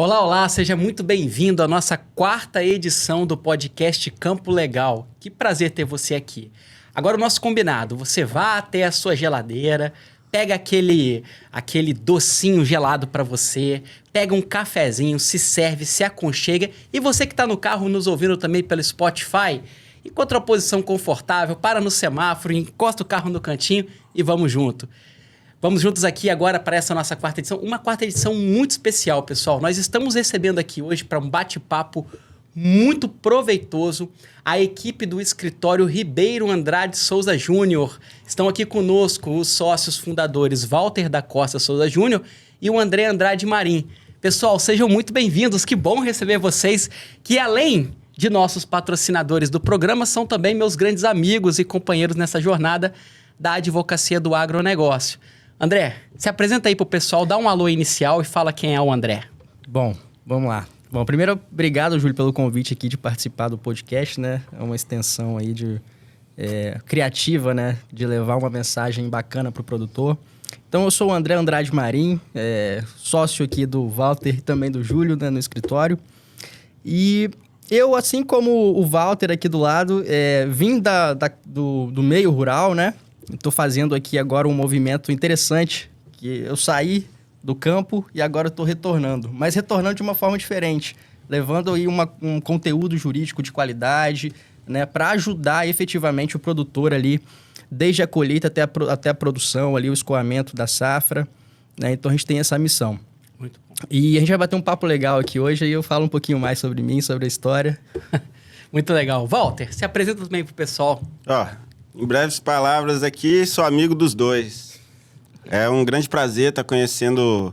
Olá, olá, seja muito bem-vindo à nossa quarta edição do podcast Campo Legal. Que prazer ter você aqui. Agora o nosso combinado, você vá até a sua geladeira, pega aquele docinho gelado para você, pega um cafezinho, se serve, se aconchega e você que está no carro nos ouvindo também pelo Spotify, encontra uma posição confortável, para no semáforo, encosta o carro no cantinho e vamos junto. Vamos juntos aqui agora para essa nossa quarta edição. Uma quarta edição muito especial, pessoal. Nós estamos recebendo aqui hoje para um bate-papo muito proveitoso a equipe do escritório Ribeiro Andrade Souza Júnior. Estão aqui conosco os sócios fundadores Walter da Costa Souza Júnior e o André Andrade Marim. Pessoal, sejam muito bem-vindos. Que bom receber vocês, que além de nossos patrocinadores do programa, são também meus grandes amigos e companheiros nessa jornada da advocacia do agronegócio. André, se apresenta aí pro pessoal, dá um alô inicial e fala quem é o André. Bom, vamos lá. Bom, primeiro, obrigado, Júlio, pelo convite aqui de participar do podcast, né? É uma extensão aí criativa, né? De levar uma mensagem bacana pro produtor. Então, eu sou o André Andrade Marim, sócio aqui do Walter e também do Júlio, né, no escritório. E eu, assim como o Walter aqui do lado, vim do meio rural, né? Estou fazendo aqui agora um movimento interessante, que eu saí do campo e agora estou retornando. Mas retornando de uma forma diferente, levando aí um conteúdo jurídico de qualidade, né, para ajudar efetivamente o produtor ali, desde a colheita até a produção, ali, o escoamento da safra. Né? Então a gente tem essa missão. Muito bom. E a gente vai bater um papo legal aqui hoje, aí eu falo um pouquinho mais sobre mim, sobre a história. Muito legal. Walter, se apresenta também pro pessoal. Em breves palavras aqui, sou amigo dos dois. É um grande prazer estar conhecendo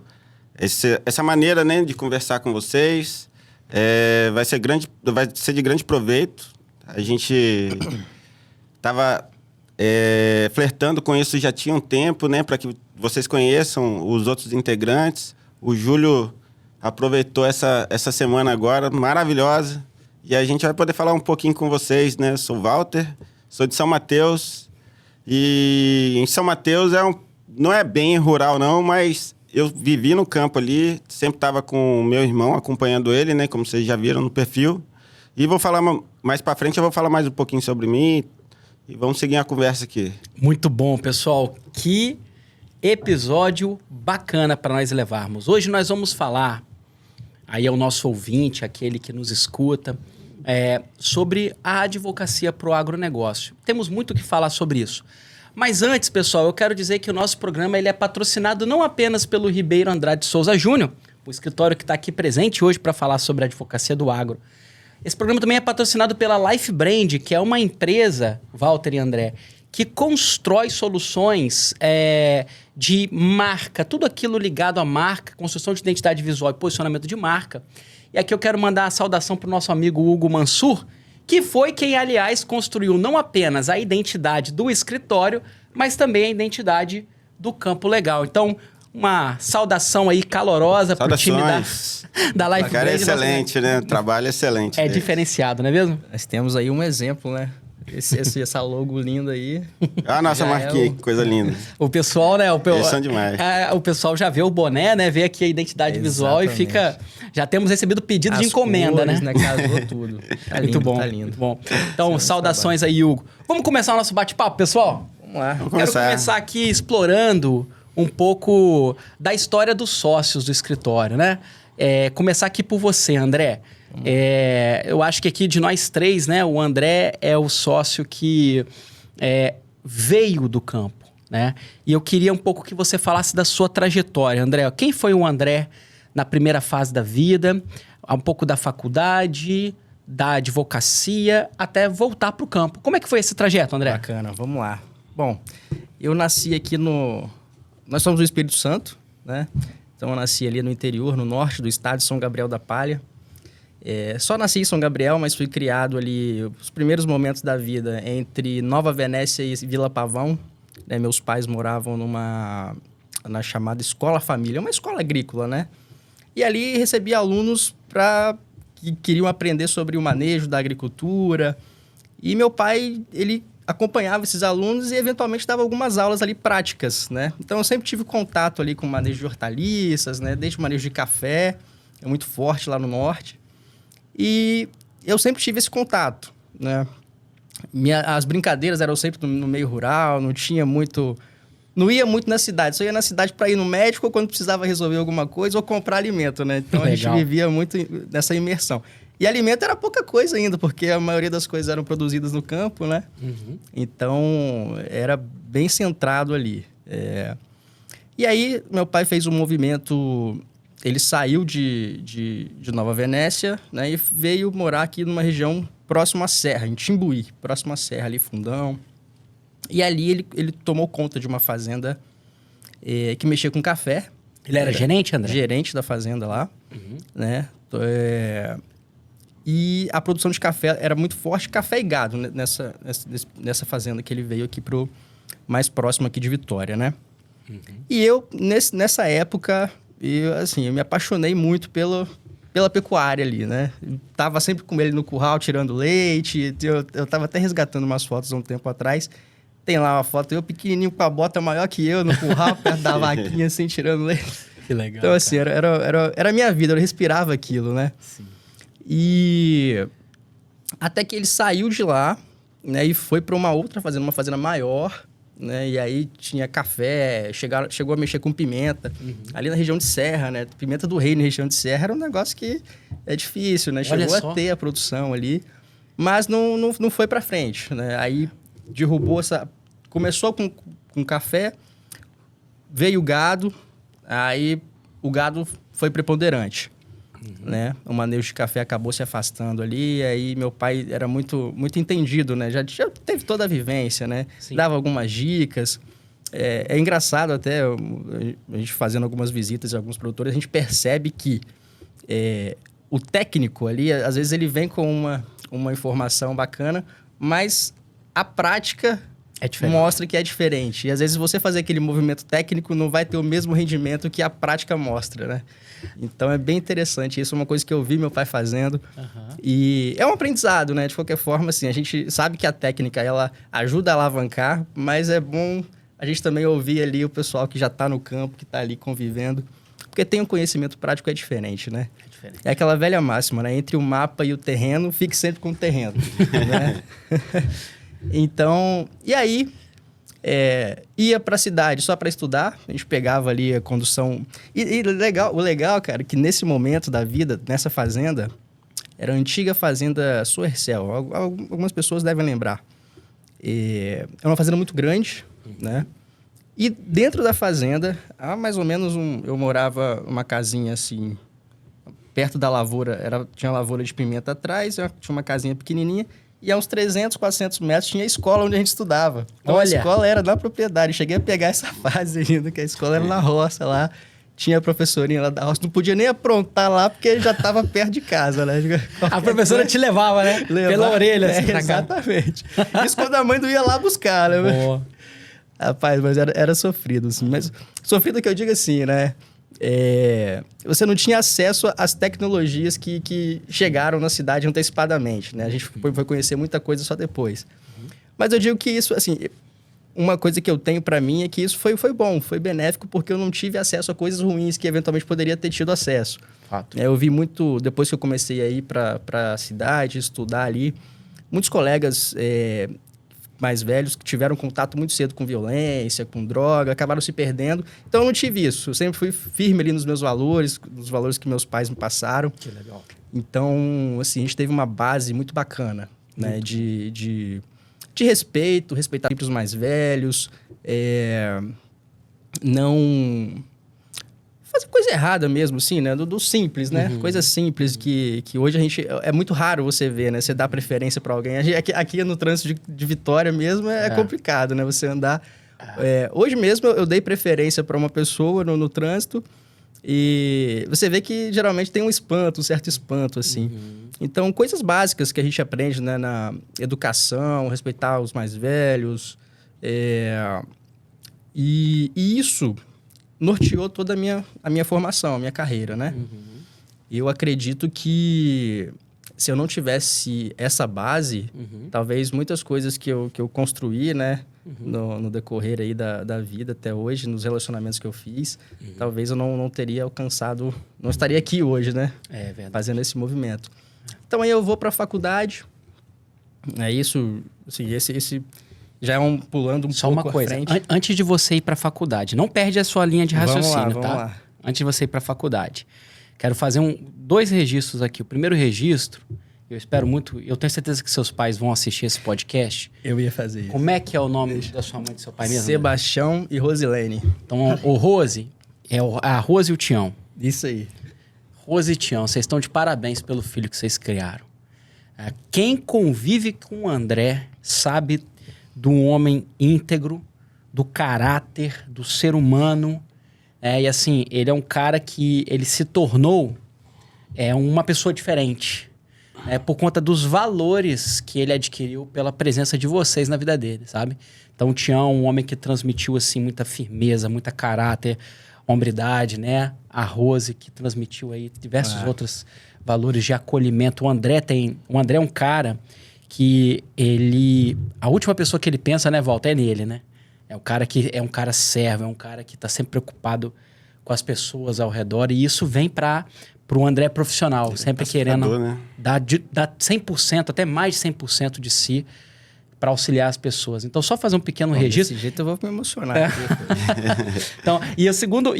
essa maneira, né, de conversar com vocês. Vai ser de grande proveito. A gente estava flertando com isso já tinha um tempo, né, para que vocês conheçam os outros integrantes. O Júlio aproveitou essa semana agora, maravilhosa. E a gente vai poder falar um pouquinho com vocês, né? Eu sou o Walter. Sou de São Mateus e em São Mateus não é bem rural não, mas eu vivi no campo ali, sempre estava com o meu irmão acompanhando ele, né, como vocês já viram no perfil. E vou falar mais para frente, eu vou falar mais um pouquinho sobre mim e vamos seguir a conversa aqui. Muito bom, pessoal. Que episódio bacana para nós levarmos. Hoje nós vamos falar, aí é o nosso ouvinte, aquele que nos escuta, sobre a advocacia para o agronegócio. Temos muito o que falar sobre isso. Mas antes, pessoal, eu quero dizer que o nosso programa ele é patrocinado não apenas pelo Ribeiro Andrade Souza Júnior, o escritório que está aqui presente hoje para falar sobre a advocacia do agro. Esse programa também é patrocinado pela Life Brand, que é uma empresa, Walter e André, que constrói soluções de marca, tudo aquilo ligado à marca, construção de identidade visual e posicionamento de marca. E aqui eu quero mandar a saudação para o nosso amigo Hugo Mansur, que foi quem, aliás, construiu não apenas a identidade do escritório, mas também a identidade do Campo Legal. Então, uma saudação aí calorosa para o time da Life Brand. É excelente, né? Trabalho excelente. É diferenciado, não é mesmo? Nós temos aí um exemplo, né? Essa logo linda aí. A nossa marquinha, que coisa linda. O pessoal, né? Eles são demais. O pessoal já vê o boné, né? Vê aqui a identidade visual e fica... Já temos recebido pedido de encomenda, cores, né? Casou tudo. Tá lindo, muito bom, tá lindo. Muito bom. Então, saudações aí, Hugo. Vamos começar o nosso bate-papo, pessoal? Vamos lá. Quero começar aqui explorando um pouco da história dos sócios do escritório, né? Começar aqui por você, André. Eu acho que aqui de nós três, né, o André é o sócio que veio do campo, né? E eu queria um pouco que você falasse da sua trajetória, André. Quem foi o André na primeira fase da vida, um pouco da faculdade, da advocacia, até voltar para o campo. Como é que foi esse trajeto, André? Bacana, vamos lá. Bom, eu nasci aqui Nós somos do Espírito Santo, né? Então eu nasci ali no interior, no norte do estado de São Gabriel da Palha. Só nasci em São Gabriel, mas fui criado ali os primeiros momentos da vida entre Nova Venécia e Vila Pavão. Né? Meus pais moravam na chamada Escola Família, uma escola agrícola, né? E ali recebi alunos que queriam aprender sobre o manejo da agricultura. E meu pai, ele acompanhava esses alunos e eventualmente dava algumas aulas ali práticas, né? Então eu sempre tive contato ali com o manejo de hortaliças, né? Desde o manejo de café é muito forte lá no norte. E eu sempre tive esse contato, né? As brincadeiras eram sempre no meio rural, não tinha muito... Não ia muito na cidade, só ia na cidade para ir no médico ou quando precisava resolver alguma coisa ou comprar alimento, né? Então a gente vivia muito nessa imersão. E alimento era pouca coisa ainda, porque a maioria das coisas eram produzidas no campo, né? Então era bem centrado ali. E aí meu pai fez um movimento... Ele saiu de Nova Venécia, né? E veio morar aqui numa região próxima à Serra, em Timbuí, próximo à Serra, ali, Fundão. E ali ele tomou conta de uma fazenda que mexia com café. Ele era gerente, André? Gerente da fazenda lá, né? E a produção de café era muito forte, café e gado, né? nessa fazenda que ele veio aqui pro mais próximo aqui de Vitória, né? E eu, nessa época, eu me apaixonei muito pela pecuária ali, né? Eu tava sempre com ele no curral, tirando leite. Eu tava até resgatando umas fotos há um tempo atrás. Tem lá uma foto, eu pequenininho com a bota maior que eu no curral, perto da vaquinha, assim, tirando leite. Que legal. Então, assim, era a minha vida, eu respirava aquilo, né? Sim. E até que ele saiu de lá, né? E foi para uma outra fazenda, uma fazenda maior, né? E aí tinha café, chegou a mexer com pimenta. Ali na região de Serra, né? Pimenta do Rei na região de Serra era um negócio que é difícil, né? Chegou a ter a produção ali, mas não foi para frente, né? Aí derrubou começou com café, veio o gado, aí o gado foi preponderante, né? O manejo de café acabou se afastando ali, aí meu pai era muito, muito entendido, né? Já teve toda a vivência, né? Sim. Dava algumas dicas. É engraçado até, a gente fazendo algumas visitas em alguns produtores, a gente percebe que o técnico ali, às vezes ele vem com uma informação bacana, mas a prática mostra que é diferente. E às vezes você fazer aquele movimento técnico não vai ter o mesmo rendimento que a prática mostra, né? Então é bem interessante. Isso é uma coisa que eu vi meu pai fazendo. E é um aprendizado, né? De qualquer forma, assim, a gente sabe que a técnica, ela ajuda a alavancar, mas é bom a gente também ouvir ali o pessoal que já está no campo, que está ali convivendo. Porque tem um conhecimento prático, é diferente, né? É aquela velha máxima, né? Entre o mapa e o terreno, fique sempre com o terreno, né? Então, e aí, ia para a cidade só para estudar, a gente pegava ali a condução. E o legal, cara, que nesse momento da vida, nessa fazenda, era a antiga fazenda Soercel, algumas pessoas devem lembrar. É uma fazenda muito grande, né? E dentro da fazenda, há mais ou menos eu morava numa casinha assim, perto da lavoura, tinha uma lavoura de pimenta atrás, tinha uma casinha pequenininha. E a uns 300, 400 metros tinha a escola onde a gente estudava. Então, a escola era na propriedade. Eu cheguei a pegar essa fase ainda, que a escola era na roça lá. Tinha a professorinha lá da roça. Não podia nem aprontar lá, porque já estava perto de casa, né? A professora te levava, né? Pela orelha, assim, pra cá. Exatamente. Isso quando a mãe não ia lá buscar, né? Boa. Rapaz, mas era sofrido, assim. Mas sofrido que eu digo assim, né? Você não tinha acesso às tecnologias que chegaram na cidade antecipadamente, né? A gente foi conhecer muita coisa só depois. Mas eu digo que isso, assim, uma coisa que eu tenho para mim é que isso foi bom, foi benéfico, porque eu não tive acesso a coisas ruins que eventualmente poderia ter tido acesso. Fato. Eu vi muito, depois que eu comecei a ir para a cidade, estudar ali, muitos colegas mais velhos que tiveram contato muito cedo com violência, com droga, acabaram se perdendo. Então, eu não tive isso. Eu sempre fui firme ali nos meus valores, nos valores que meus pais me passaram. Que legal. Então, assim, a gente teve uma base muito bacana, né? De respeito, respeitar sempre os mais velhos, não fazer coisa errada mesmo, assim, né? Do simples, né? Coisas simples que hoje a gente... É muito raro você ver, né? Você dá preferência para alguém. Aqui no trânsito de Vitória mesmo é complicado, né? Você andar... hoje mesmo eu dei preferência para uma pessoa no trânsito e você vê que geralmente tem um certo espanto, assim. Então, coisas básicas que a gente aprende, né? Na educação, respeitar os mais velhos. E isso norteou toda a minha formação, a minha carreira, né? Eu acredito que se eu não tivesse essa base, talvez muitas coisas que eu construí, né? no decorrer aí da vida até hoje, nos relacionamentos que eu fiz, talvez eu não teria alcançado, não estaria aqui hoje, né? É verdade. Fazendo esse movimento. Então aí eu vou para a faculdade, é isso, assim, esse já é pulando Só pouco uma coisa, à frente. antes de você ir para a faculdade, não perde a sua linha de raciocínio, vamos tá? lá. Antes de você ir para a faculdade. Quero fazer 2 registros aqui. O primeiro registro, eu espero muito, eu tenho certeza que seus pais vão assistir esse podcast. Eu ia fazer isso. Como é que é o nome da sua mãe e do seu pai mesmo? Sebastião e Rosilene. Então, o Rose, a Rose e o Tião. Isso aí. Rose e Tião, vocês estão de parabéns pelo filho que vocês criaram. Quem convive com o André sabe do homem íntegro, do caráter, do ser humano. E assim, ele é um cara que ele se tornou uma pessoa diferente. Por conta dos valores que ele adquiriu pela presença de vocês na vida dele, sabe? Então, o Tião é um homem que transmitiu, assim, muita firmeza, muita caráter, hombridade, né? A Rose, que transmitiu aí diversos outros valores de acolhimento. O André é um cara que a última pessoa que ele pensa, né, Walter, é nele, né? É um cara servo, é um cara que tá sempre preocupado com as pessoas ao redor. E isso vem para o André profissional, sempre querendo, né, dar 100%, até mais de 100% de si para auxiliar as pessoas. Então, só fazer um pequeno registro. Desse jeito eu vou me emocionar. Então, e o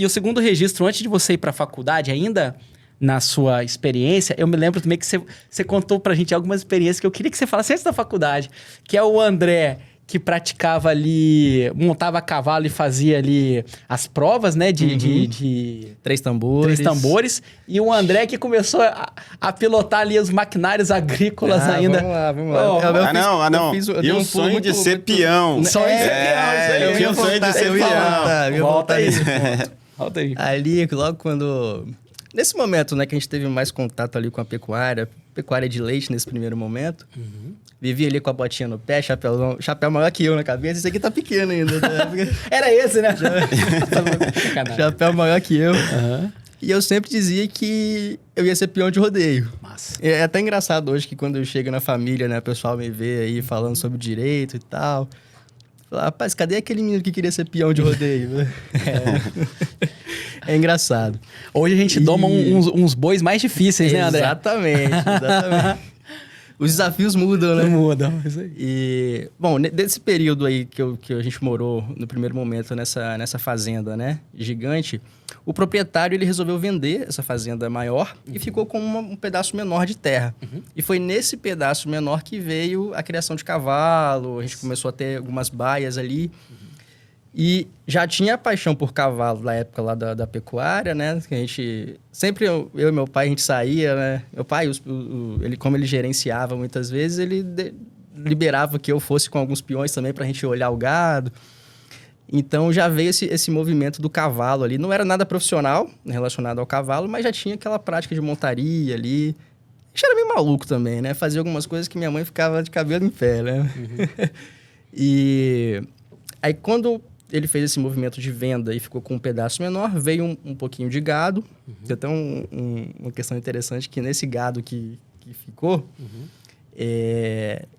segundo registro, antes de você ir para a faculdade, ainda na sua experiência, eu me lembro também que você contou pra gente algumas experiências que eu queria que você falasse antes da faculdade, que é o André que praticava ali, montava a cavalo e fazia ali as provas, né, de 3 tambores. E o André que começou a pilotar ali os maquinários agrícolas ainda. Vamos lá. Não. E o sonho de ser peão. Sonho de ser peão. Eu tinha o sonho de ser peão. Volta aí. Volta aí. Ali, logo quando... Nesse momento, né, que a gente teve mais contato ali com a pecuária de leite nesse primeiro momento, vivia ali com a botinha no pé, chapéu maior que eu na cabeça, esse aqui tá pequeno ainda. Era esse, né? Chapéu maior que eu. E eu sempre dizia que eu ia ser peão de rodeio. Massa. É até engraçado hoje que quando eu chego na família, né, o pessoal me vê aí falando sobre direito e tal. Fala, rapaz, cadê aquele menino que queria ser peão de rodeio? É engraçado. Hoje a gente doma uns bois mais difíceis, né, André? Exatamente. Os desafios mudam, né? Mudam, isso aí. E, bom, desse período aí que a gente morou no primeiro momento nessa fazenda, né, gigante, o proprietário ele resolveu vender essa fazenda maior e ficou com um pedaço menor de terra. E foi nesse pedaço menor que veio a criação de cavalo, a gente começou a ter algumas baias ali. E já tinha paixão por cavalo na época lá da pecuária, né? Que a gente... Sempre eu e meu pai, a gente saía, né? Meu pai, ele, como ele gerenciava muitas vezes, ele liberava que eu fosse com alguns peões também pra gente olhar o gado. Então, já veio esse movimento do cavalo ali. Não era nada profissional relacionado ao cavalo, mas já tinha aquela prática de montaria ali. A gente era meio maluco também, né? Fazia algumas coisas que minha mãe ficava de cabelo em pé, né? E aí, quando ele fez esse movimento de venda e ficou com um pedaço menor, veio um pouquinho de gado. Tem até uma questão interessante que nesse gado que ficou,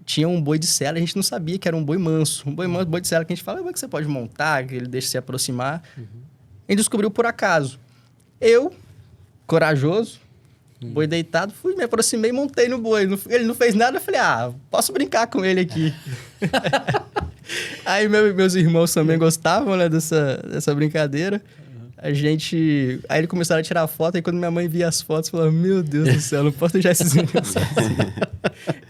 tinha um boi de sela, a gente não sabia que era um boi manso. Um boi manso, boi de sela que a gente fala, é que você pode montar, que ele deixa se aproximar. A gente descobriu por acaso. Eu, corajoso, boi deitado, me aproximei e montei no boi. Ele não fez nada, eu falei, posso brincar com ele aqui. Aí meus irmãos também gostavam, né, dessa brincadeira. Aí eles começaram a tirar foto, e quando minha mãe via as fotos, falava, meu Deus do céu, não posso deixar esses meninos sozinhos.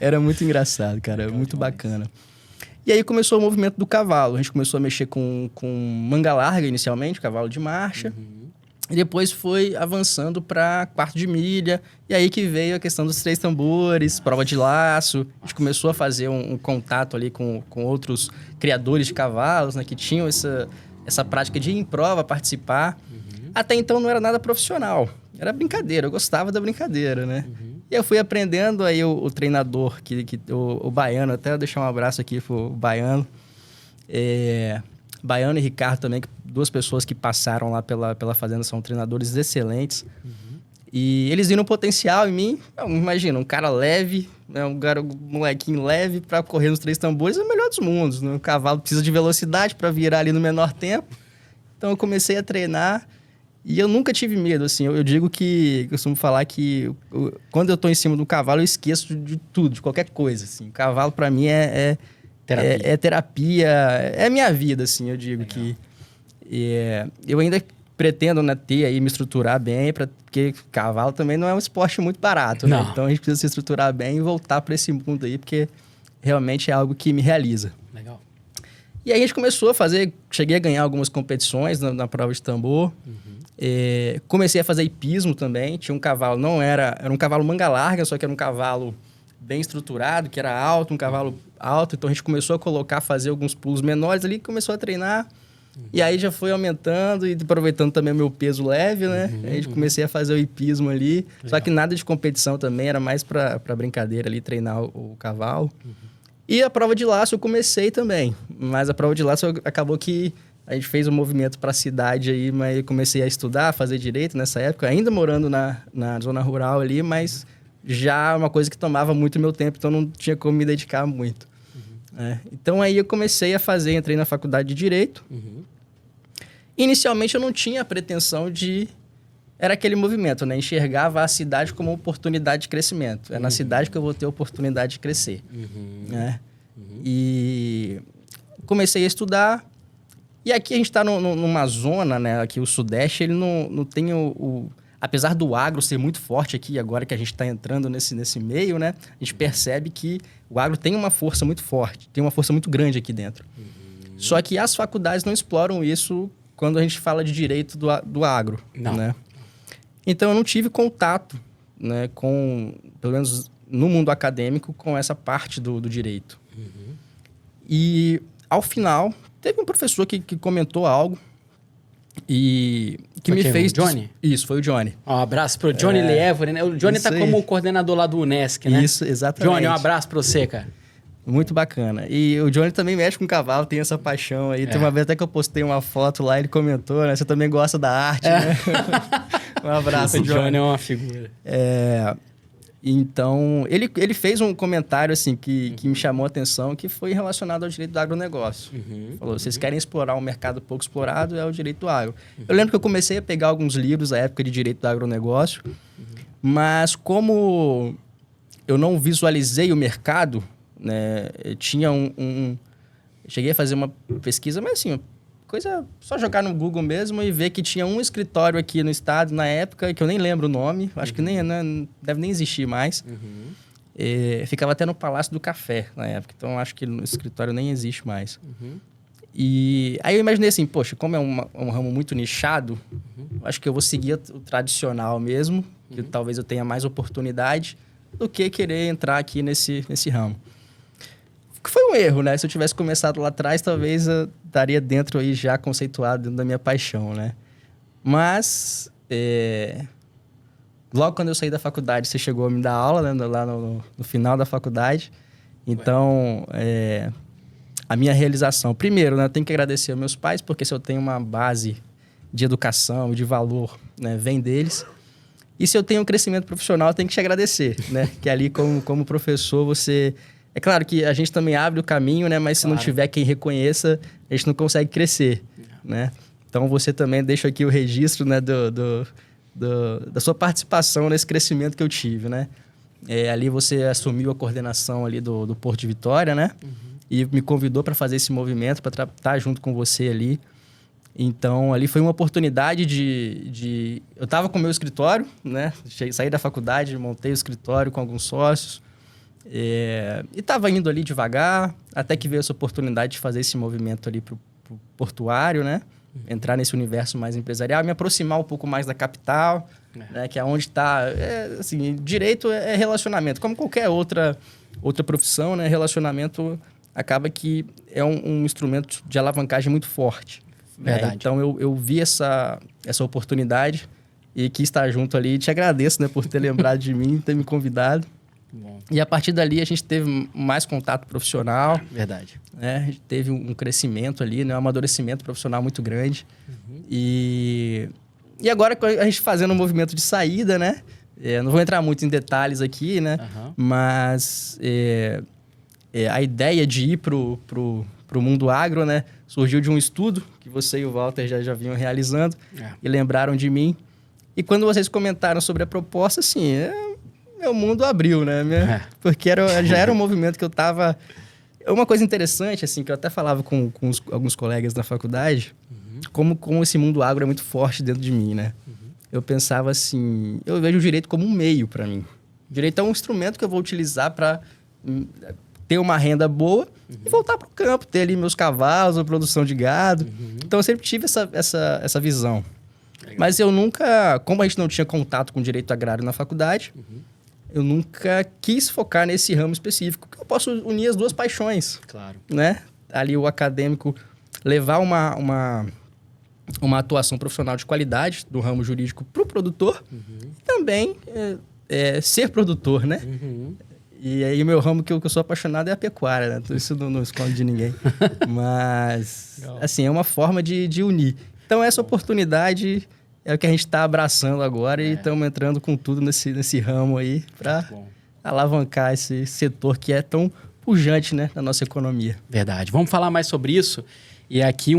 Era muito engraçado, cara, muito bacana. E aí começou o movimento do cavalo. A gente começou a mexer com manga larga inicialmente, cavalo de marcha. E depois foi avançando para quarto de milha. E aí que veio a questão dos 3 tambores, prova de laço. A gente começou a fazer um contato ali com outros criadores de cavalos, né? Que tinham essa prática de ir em prova, participar. Até então não era nada profissional. Era brincadeira, eu gostava da brincadeira, né? E eu fui aprendendo, aí o treinador, o Baiano, até eu deixar um abraço aqui pro Baiano. Baiano e Ricardo também, 2 pessoas que passaram lá pela fazenda, são treinadores excelentes. E eles viram potencial em mim. Imagina, um cara leve, né, um molequinho leve para correr nos 3 tambores é o melhor dos mundos. Né? O cavalo precisa de velocidade para virar ali no menor tempo. Então eu comecei a treinar e eu nunca tive medo. Assim, eu digo que, eu costumo falar que quando eu tô em cima do cavalo eu esqueço de tudo, de qualquer coisa. Assim. O cavalo para mim terapia, é minha vida, assim, eu digo. Legal. Que eu ainda pretendo, né, me estruturar bem, porque cavalo também não é um esporte muito barato, né? Então a gente precisa se estruturar bem e voltar para esse mundo aí, porque realmente é algo que me realiza. Legal. E aí a gente começou a fazer, cheguei a ganhar algumas competições na prova de tambor. Comecei a fazer hipismo também, tinha um cavalo, era um cavalo manga larga, só que era um cavalo bem estruturado, que era alto, um cavalo alto, então a gente começou a fazer alguns pulos menores ali, começou a treinar. E aí já foi aumentando e aproveitando também o meu peso leve, né? Aí a gente comecei a fazer o hipismo ali. Legal. Só que nada de competição também, era mais para brincadeira ali, treinar o cavalo. E a prova de laço eu comecei também. Mas a prova de laço acabou que a gente fez um movimento para a cidade aí, mas eu comecei a estudar, a fazer direito nessa época, ainda morando na zona rural ali, mas já uma coisa que tomava muito meu tempo, então não tinha como me dedicar muito. Então aí eu comecei a fazer, entrei na faculdade de Direito. Inicialmente eu não tinha a pretensão de... Era aquele movimento, né? Enxergava a cidade como uma oportunidade de crescimento. É na cidade que eu vou ter a oportunidade de crescer. Né? E comecei a estudar. E aqui a gente está numa zona, né? Aqui o Sudeste, ele não tem apesar do agro ser muito forte aqui, agora que a gente está entrando nesse meio, né? A gente percebe que o agro tem uma força muito forte, tem uma força muito grande aqui dentro. Só que as faculdades não exploram isso quando a gente fala de direito do agro. Não. Né? Então, eu não tive contato, né, pelo menos no mundo acadêmico, com essa parte do direito. E, ao final, teve um professor que comentou algo e que me fez... O Johnny? Isso, foi o Johnny. Um abraço pro Johnny Lievore, né? O Johnny tá como coordenador lá do Unesc, né? Isso, exatamente. Johnny, um abraço pra você, cara. Muito bacana. E o Johnny também mexe com cavalo, tem essa paixão aí. Tem uma vez até que eu postei uma foto lá, ele comentou, né? Você também gosta da arte, né? Um abraço, Johnny. O Johnny é uma figura. Então, ele fez um comentário, assim, que me chamou a atenção, que foi relacionado ao direito do agronegócio. Falou, vocês querem explorar um mercado pouco explorado, é o direito do agro. Eu lembro que eu comecei a pegar alguns livros na época de direito do agronegócio, mas como eu não visualizei o mercado, né, eu tinha cheguei a fazer uma pesquisa, mas assim, coisa só jogar no Google mesmo e ver que tinha um escritório aqui no estado na época, que eu nem lembro o nome, acho que deve nem existir mais. Ficava até no Palácio do Café na época, então acho que o escritório nem existe mais. E aí eu imaginei assim, poxa, como é um ramo muito nichado, acho que eu vou seguir o tradicional mesmo, que talvez eu tenha mais oportunidade do que querer entrar aqui nesse ramo. Foi um erro, né? Se eu tivesse começado lá atrás, talvez eu estaria dentro aí já conceituado dentro da minha paixão, né? Mas, logo quando eu saí da faculdade, você chegou a me dar aula, né? Lá no final da faculdade. Então, a minha realização... Primeiro, né? Eu tenho que agradecer aos meus pais, porque se eu tenho uma base de educação e de valor, né? Vem deles. E se eu tenho um crescimento profissional, eu tenho que te agradecer, né? Que ali, como professor, você... É claro que a gente também abre o caminho, né? Mas se não tiver quem reconheça, a gente não consegue crescer, né? Então, você também deixa aqui o registro, né? Da sua participação nesse crescimento que eu tive, né? Ali você assumiu a coordenação ali do Porto de Vitória, né? E me convidou para fazer esse movimento, para estar junto com você ali. Então, ali foi uma oportunidade de... Eu estava com o meu escritório, né? Saí da faculdade, montei o escritório com alguns sócios. E estava indo ali devagar, até que veio essa oportunidade de fazer esse movimento ali pro portuário, né? Entrar nesse universo mais empresarial, me aproximar um pouco mais da capital, né? Que é onde está... assim, direito é relacionamento. Como qualquer outra profissão, né? Relacionamento acaba que é um instrumento de alavancagem muito forte. Verdade. Né? Então, eu vi essa oportunidade e quis estar junto ali. Te agradeço, né? Por ter lembrado de mim, ter me convidado. Bom. E a partir dali a gente teve mais contato profissional. Verdade. Né? A gente teve um crescimento ali, né? Um amadurecimento profissional muito grande. E E agora a gente fazendo um movimento de saída, né? Não vou entrar muito em detalhes aqui, né? Mas a ideia de ir pro mundo agro, né? Surgiu de um estudo que você e o Walter já vinham realizando e lembraram de mim. E quando vocês comentaram sobre a proposta, assim, meu mundo abriu, né? Porque já era um movimento que eu tava... Uma coisa interessante, assim, que eu até falava com alguns colegas da faculdade, como esse mundo agro é muito forte dentro de mim, né? Eu pensava assim, eu vejo o direito como um meio para mim. O direito é um instrumento que eu vou utilizar para ter uma renda boa e voltar para o campo, ter ali meus cavalos, a produção de gado. Então eu sempre tive essa visão. Legal. Mas eu nunca, como a gente não tinha contato com direito agrário na faculdade, eu nunca quis focar nesse ramo específico, que eu posso unir as duas paixões. Claro. Né? Ali o acadêmico levar uma atuação profissional de qualidade do ramo jurídico para o produtor e também ser produtor, né? E aí o meu ramo que eu sou apaixonado é a pecuária, né? Isso não escondo de ninguém. Mas, assim, é uma forma de unir. Então, essa oportunidade é o que a gente está abraçando agora e estamos entrando com tudo nesse ramo aí para alavancar esse setor que é tão pujante, né, na nossa economia. Verdade. Vamos falar mais sobre isso. E aqui,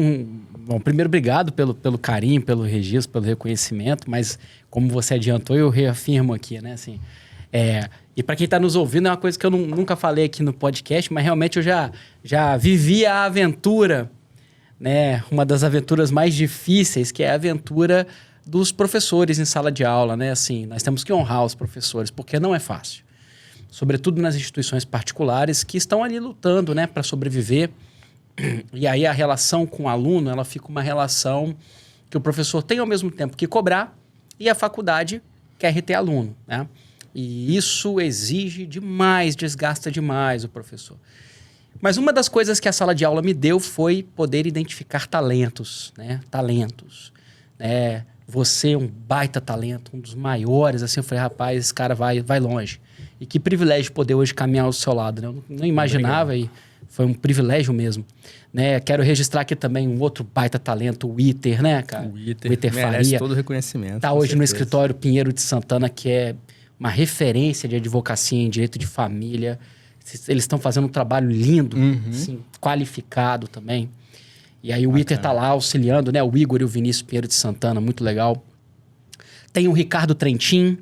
bom, primeiro, obrigado pelo carinho, pelo registro, pelo reconhecimento, mas como você adiantou, eu reafirmo aqui, né, assim, e para quem está nos ouvindo, é uma coisa que eu nunca falei aqui no podcast, mas realmente eu já vivi a aventura, né, uma das aventuras mais difíceis, que é a aventura dos professores em sala de aula, né, assim, nós temos que honrar os professores, porque não é fácil, sobretudo nas instituições particulares que estão ali lutando, né, para sobreviver. E aí a relação com o aluno, ela fica uma relação que o professor tem ao mesmo tempo que cobrar e a faculdade quer reter aluno, né? E isso exige demais, desgasta demais o professor. Mas uma das coisas que a sala de aula me deu foi poder identificar talentos, né? Talentos. Você é um baita talento, um dos maiores, assim, eu falei, rapaz, esse cara vai longe. E que privilégio poder hoje caminhar ao seu lado, né? Eu não imaginava e foi um privilégio mesmo, né? Quero registrar aqui também um outro baita talento, o Iter, né, cara? O Iter merece todo o reconhecimento. Tá hoje no escritório Pinheiro de Santana, que é uma referência de advocacia em direito de família. Eles estão fazendo um trabalho lindo, assim, qualificado também. E aí o Iter tá lá auxiliando, né? O Igor e o Vinícius Pinheiro de Santana, muito legal. Tem o Ricardo Trentin,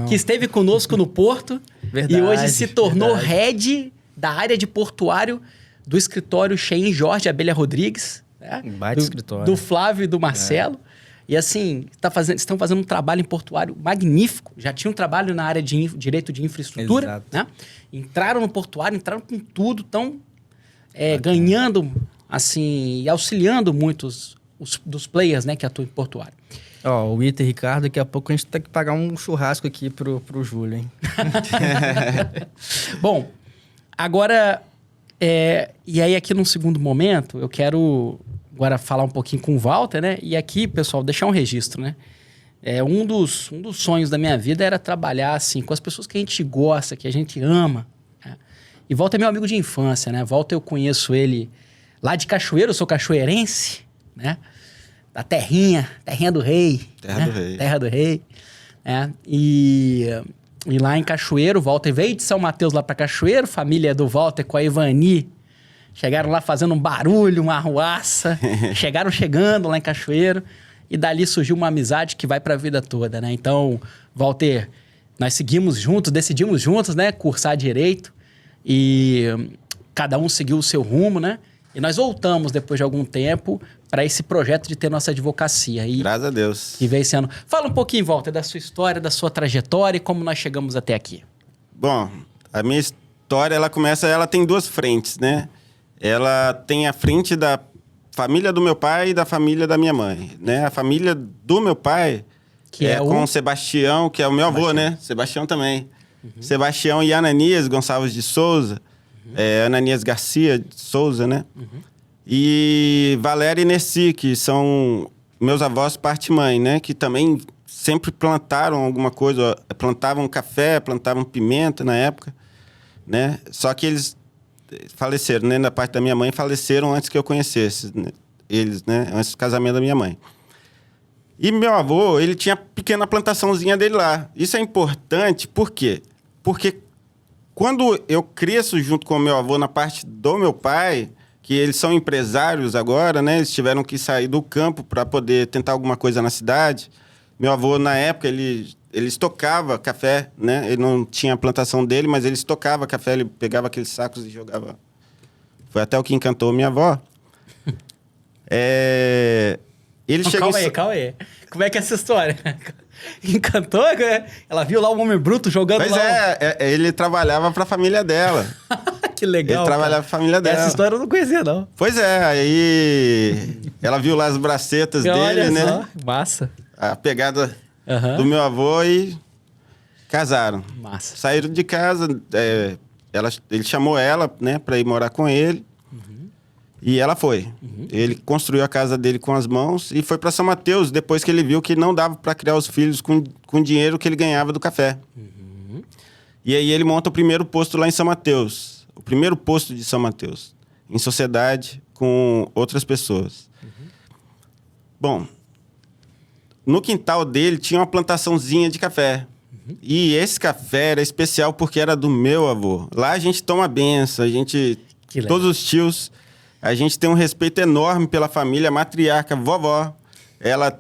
que esteve conosco no Porto. Verdade, e hoje se tornou head da área de portuário do escritório Shein Jorge Abelha Rodrigues. Né? Baita escritório. Do Flávio e do Marcelo. E assim, estão fazendo um trabalho em portuário magnífico. Já tinham um trabalho na área de direito de infraestrutura. Né? Entraram no portuário, entraram com tudo, estão ganhando assim, e auxiliando muitos dos players, né, que atuam em portuário. O Iter e Ricardo, daqui a pouco a gente tem que pagar um churrasco aqui pro Júlio, hein? Bom, agora, e aí aqui num segundo momento, eu quero agora falar um pouquinho com o Walter, né? E aqui, pessoal, deixar um registro, né? Um dos sonhos da minha vida era trabalhar, assim, com as pessoas que a gente gosta, que a gente ama. Né? E Walter é meu amigo de infância, né? Walter, eu conheço ele lá de Cachoeiro, eu sou cachoeirense, né? Da terrinha do rei. Terra do rei. E lá em Cachoeiro, o Walter veio de São Mateus lá para Cachoeiro, família do Walter com a Ivani. Chegaram lá fazendo um barulho, uma arruaça. Chegaram chegando lá em Cachoeiro. E dali surgiu uma amizade que vai para a vida toda, né? Então, Walter, nós seguimos juntos, decidimos juntos, né? Cursar Direito. E cada um seguiu o seu rumo, né? E nós voltamos, depois de algum tempo, para esse projeto de ter nossa advocacia. E, graças a Deus. Que veio esse ano. Fala um pouquinho, Walter, da sua história, da sua trajetória e como nós chegamos até aqui. Bom, a minha história, ela tem duas frentes, né? Ela tem a frente da família do meu pai e da família da minha mãe, né? A família do meu pai, que é com o Sebastião, que é o meu avô, né? Sebastião também. Sebastião e Ananias Gonçalves de Souza. Ananias Garcia de Souza, né? E Valéria e Nessi, que são meus avós parte mãe, né? Que também sempre plantaram alguma coisa, plantavam café, plantavam pimenta na época, né? Só que eles faleceram, né? Da parte da minha mãe, faleceram antes que eu conhecesse, né? Eles, né? Antes do casamento da minha mãe. E meu avô, ele tinha pequena plantaçãozinha dele lá. Isso é importante, por quê? Porque quando eu cresço junto com o meu avô na parte do meu pai, que eles são empresários agora, né? Eles tiveram que sair do campo para poder tentar alguma coisa na cidade. Meu avô, na época, ele estocava café, né? Ele não tinha a plantação dele, mas ele estocava café, ele pegava aqueles sacos e jogava. Foi até o que encantou minha avó. Ele Não, chegou calma aí. Como é que é essa história? Encantou? Ela viu lá o homem bruto jogando Pois lá. ele trabalhava para a família dela. Que legal. Ele trabalhava para a família dela. Essa história eu não conhecia, não. Pois é, aí ela viu lá as bracetas dele, Olha né? só, massa. A pegada Aham. do meu avô e casaram. Massa. Saíram de casa, ele chamou ela, né, para ir morar com ele. E ela foi. Ele construiu a casa dele com as mãos e foi para São Mateus depois que ele viu que não dava para criar os filhos com o dinheiro que ele ganhava do café. E aí ele monta o primeiro posto lá em São Mateus. O primeiro posto de São Mateus. Em sociedade com outras pessoas. Bom, no quintal dele tinha uma plantaçãozinha de café. E esse café era especial porque era do meu avô. Lá a gente toma benção, Que legal. todos os tios, a gente tem um respeito enorme pela família, a matriarca, vovó. Ela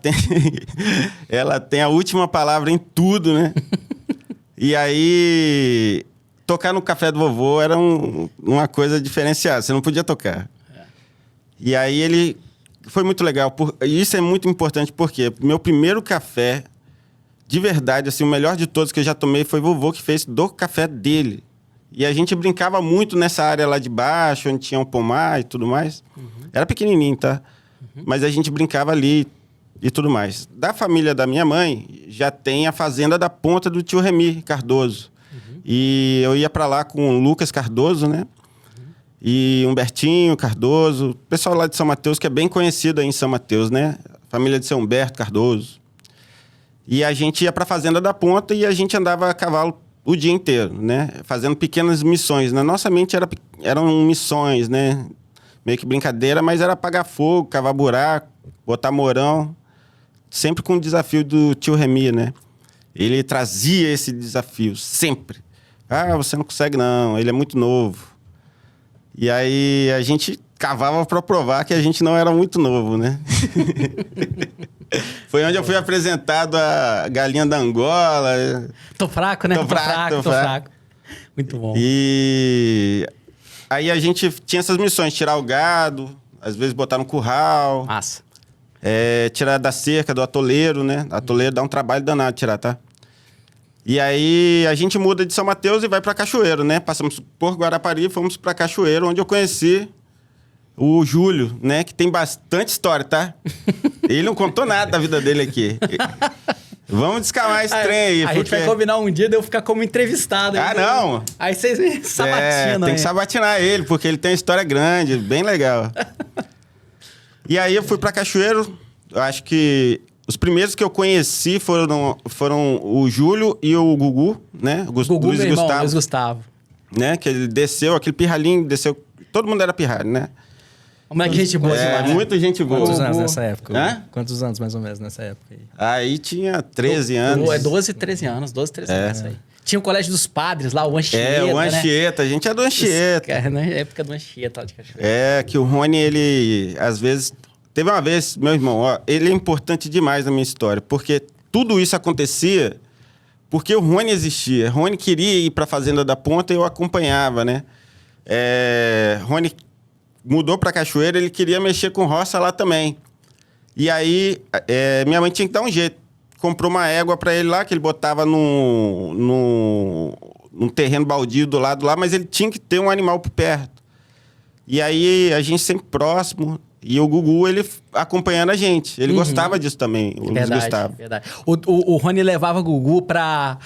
tem a última palavra em tudo, né? E aí, tocar no café do vovô era uma coisa diferenciada, você não podia tocar. E aí foi muito legal. E isso é muito importante porque meu primeiro café, de verdade, assim, o melhor de todos que eu já tomei foi o vovô que fez do café dele. E a gente brincava muito nessa área lá de baixo, onde tinha um pomar e tudo mais. Era pequenininho, tá? Mas a gente brincava ali e tudo mais. Da família da minha mãe, já tem a fazenda da ponta do tio Remy Cardoso. E eu ia para lá com o Lucas Cardoso, né? E Humbertinho Cardoso, o pessoal lá de São Mateus, que é bem conhecido aí em São Mateus, né? Família de São Humberto Cardoso. E a gente ia para a fazenda da ponta e a gente andava a cavalo o dia inteiro, né? Fazendo pequenas missões. Na nossa mente eram missões, né? Meio que brincadeira, mas era apagar fogo, cavar buraco, botar morão. Sempre com o desafio do tio Remy, né? Ele trazia esse desafio, sempre. Ah, você não consegue não, ele é muito novo. E aí a gente cavava para provar que a gente não era muito novo, né? Foi onde eu fui apresentado a galinha da Angola. Tô fraco, né? Tô fraco. Muito bom. E aí a gente tinha essas missões, tirar o gado, às vezes botar no curral. Massa. Tirar da cerca, do atoleiro, né? Atoleiro dá um trabalho danado tirar, tá? E aí a gente muda de São Mateus e vai para Cachoeiro, né? Passamos por Guarapari, fomos para Cachoeiro, onde eu conheci o Júlio, né? Que tem bastante história, tá? Ele não contou nada da vida dele aqui. Vamos descamar esse trem aí. A gente vai combinar um dia de eu ficar como entrevistado. Ah, não! Aí vocês me sabatinam. Tem que sabatinar ele, porque ele tem uma história grande, bem legal. E aí eu fui para Cachoeiro, eu acho que os primeiros que eu conheci foram o Júlio e o Gugu, né? Gugu, Luiz meu irmão, Gustavo. Luiz Gustavo. Né? Que ele desceu, aquele pirralhinho, desceu. Todo mundo era pirralho, né? Como é que gente boa demais. Muita gente boa. Quantos anos nessa época? Hã? Quantos anos, mais ou menos, nessa época aí? Aí tinha 13 anos. É 12, 13 anos. 12, 13 anos aí. Tinha o Colégio dos Padres lá, o Anchieta, o Anchieta. A gente é do Anchieta. Na época do Anchieta lá de Cachoeira. Que o Rony, ele, às vezes... Teve uma vez, meu irmão, ó, ele é importante demais na minha história, porque tudo isso acontecia porque o Rony existia. Rony queria ir para a Fazenda da Ponta e eu acompanhava, né? Rony mudou para Cachoeira, ele queria mexer com roça lá também. E aí, minha mãe tinha que dar um jeito. Comprou uma égua para ele lá, que ele botava num terreno baldio do lado lá, mas ele tinha que ter um animal por perto. E aí, a gente sempre próximo... E o Gugu, ele acompanhando a gente. Ele gostava disso também, o Luiz Gustavo. Verdade. O Rony levava o Gugu pra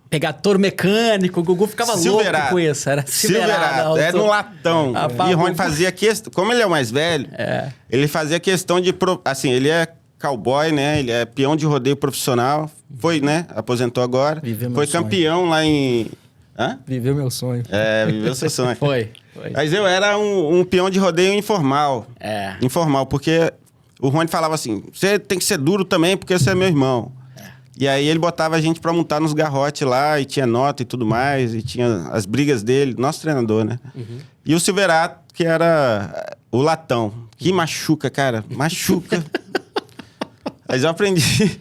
pegar touro mecânico. O Gugu ficava louco com isso. Era Silverado. No latão. E o Rony fazia questão... Como ele é o mais velho, ele fazia questão de... Assim, ele é cowboy, né? Ele é peão de rodeio profissional. Foi, né? Aposentou agora. Foi campeão lá em... Hã? Viveu meu sonho. Viveu seu sonho. Foi. Mas eu era um peão de rodeio informal. Informal, porque o Rony falava assim, você tem que ser duro também, porque você é meu irmão. E aí ele botava a gente pra montar nos garrotes lá, e tinha nota e tudo mais, e tinha as brigas dele, nosso treinador, né? E o Silverato, que era o latão. Que machuca, cara, machuca. Mas eu aprendi.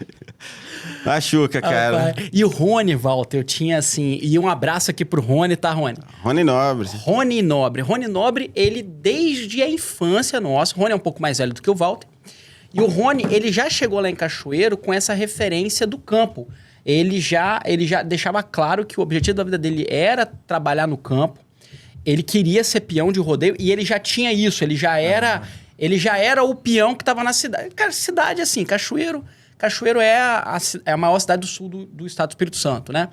Machuca, cara. E o Rony, Walter, eu tinha assim... E um abraço aqui pro Rony, tá, Rony? Rony Nobre. Rony Nobre. Rony Nobre, ele desde a infância nossa... O Rony é um pouco mais velho do que o Walter. E o Rony, ele já chegou lá em Cachoeiro com essa referência do campo. Ele já deixava claro que o objetivo da vida dele era trabalhar no campo. Ele queria ser peão de rodeio e ele já tinha isso. Ele já era o peão que estava na cidade. Cara, cidade assim, Cachoeiro é a maior cidade do sul do estado do Espírito Santo, né?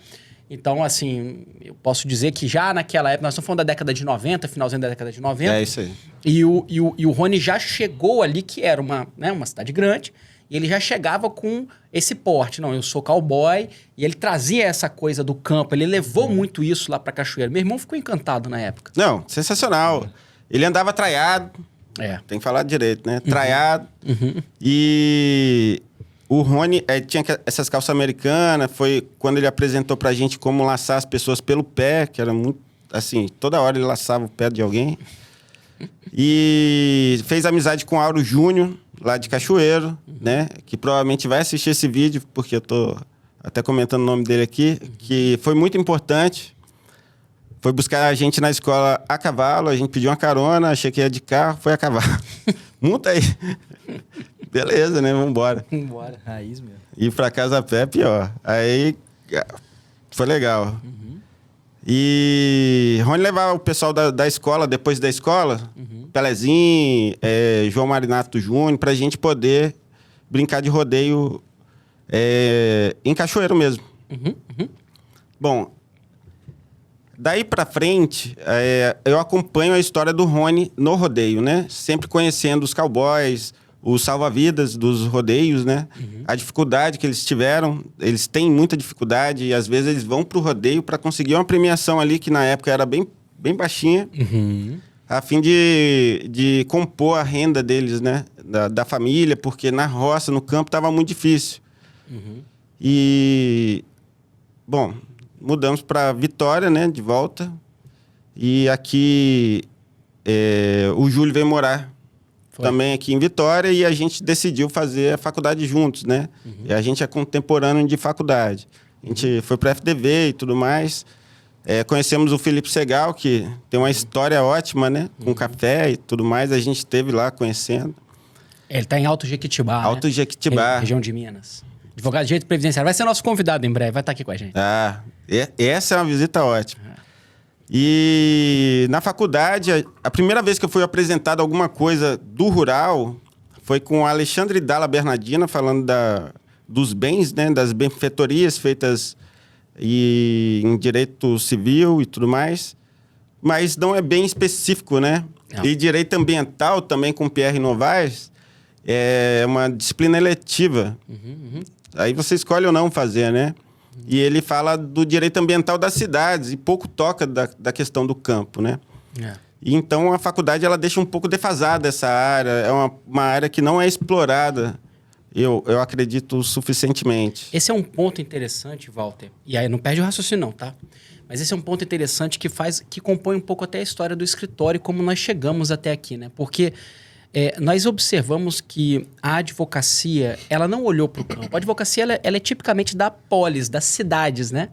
Então, assim, eu posso dizer que já naquela época, nós estamos falando da década de 90, finalzinho da década de 90. É isso aí. E o Rony já chegou ali, que era uma cidade grande, e ele já chegava com esse porte. Não, eu sou cowboy, e ele trazia essa coisa do campo, ele levou muito isso lá pra Cachoeiro. Meu irmão ficou encantado na época. Não, sensacional. Ele andava traiado, tem que falar direito, né? Traiado. E... O Rony tinha essas calças americanas, foi quando ele apresentou pra gente como laçar as pessoas pelo pé, que era muito, assim, toda hora ele laçava o pé de alguém. E fez amizade com o Auro Júnior, lá de Cachoeiro, né? Que provavelmente vai assistir esse vídeo, porque eu tô até comentando o nome dele aqui, que foi muito importante. Foi buscar a gente na escola a cavalo, a gente pediu uma carona, achei que ia de carro, foi a cavalo. Multa aí. Beleza, né? Vambora. Raiz mesmo. Ir pra casa a pé é pior. Aí foi legal. E Rony levava o pessoal da escola, depois da escola, Pelezinho, João Marinato Júnior, pra gente poder brincar de rodeio em Cachoeiro mesmo. Bom, daí pra frente, eu acompanho a história do Rony no rodeio, né? Sempre conhecendo os cowboys, os salva-vidas dos rodeios, né? A dificuldade que eles tiveram, eles têm muita dificuldade e às vezes eles vão pro rodeio para conseguir uma premiação ali que na época era bem baixinha, a fim de compor a renda deles, né? Da família, porque na roça, no campo, estava muito difícil. E, bom, mudamos para Vitória, né? De volta. E aqui o Júlio veio morar também aqui em Vitória e a gente decidiu fazer a faculdade juntos, né? E a gente é contemporâneo de faculdade. A gente foi para a FDV e tudo mais. Conhecemos o Felipe Segal, que tem uma história ótima, né? Com café e tudo mais. A gente esteve lá conhecendo. Ele está em Alto Jequitibá, Alto Jequitibá. Região de Minas. Advogado de direito previdenciário. Vai ser nosso convidado em breve, vai estar aqui com a gente. Essa é uma visita ótima. E na faculdade, a primeira vez que eu fui apresentado alguma coisa do rural foi com o Alexandre Dalla Bernardina, falando dos bens, né, das benfeitorias feitas em direito civil e tudo mais. Mas não é bem específico, né? Não. E direito ambiental também com Pierre Novaes é uma disciplina eletiva. Aí você escolhe ou não fazer, né? E ele fala do direito ambiental das cidades e pouco toca da questão do campo, né? E então a faculdade ela deixa um pouco defasada essa área. É uma área que não é explorada, eu acredito, suficientemente. Esse é um ponto interessante, Walter. E aí não perde o raciocínio não, tá? Mas esse é um ponto interessante que compõe um pouco até a história do escritório e como nós chegamos até aqui, né? Porque nós observamos que a advocacia, ela não olhou para o campo. A advocacia, ela é tipicamente da polis, das cidades, né?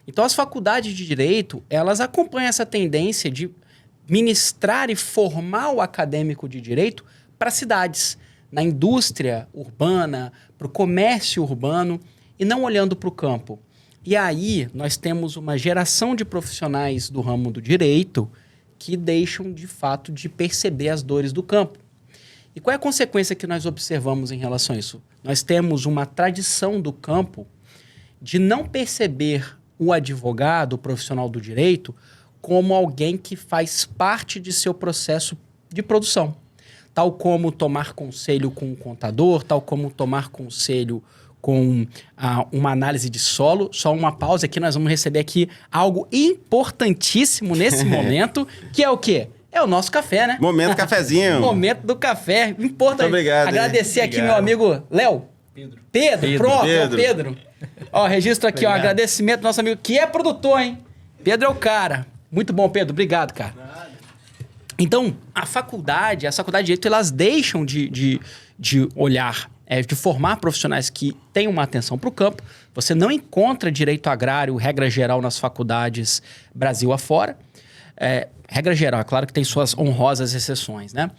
Então, as faculdades de direito, elas acompanham essa tendência de ministrar e formar o acadêmico de direito para cidades, na indústria urbana, para o comércio urbano, e não olhando para o campo. E aí, nós temos uma geração de profissionais do ramo do direito que deixam, de fato, de perceber as dores do campo. E qual é a consequência que nós observamos em relação a isso? Nós temos uma tradição do campo de não perceber o advogado, o profissional do direito, como alguém que faz parte de seu processo de produção. Tal como tomar conselho com o contador, tal como tomar conselho com uma análise de solo. Só uma pausa aqui, nós vamos receber aqui algo importantíssimo nesse momento, que é o quê? é o nosso café, né? Momento cafezinho. Momento do café. Importante. Muito obrigado. Agradecer aqui meu amigo Léo. Pedro. Pronto, Pedro. Ó, registro aqui, ó, agradecimento ao nosso amigo, que é produtor, hein? Pedro é o cara. Muito bom, Pedro. Obrigado, cara. Então, as faculdades de Direito, elas deixam de olhar, de formar profissionais que têm uma atenção para o campo. Você não encontra direito agrário, regra geral, nas faculdades Brasil afora. Regra geral, é claro que tem suas honrosas exceções, né?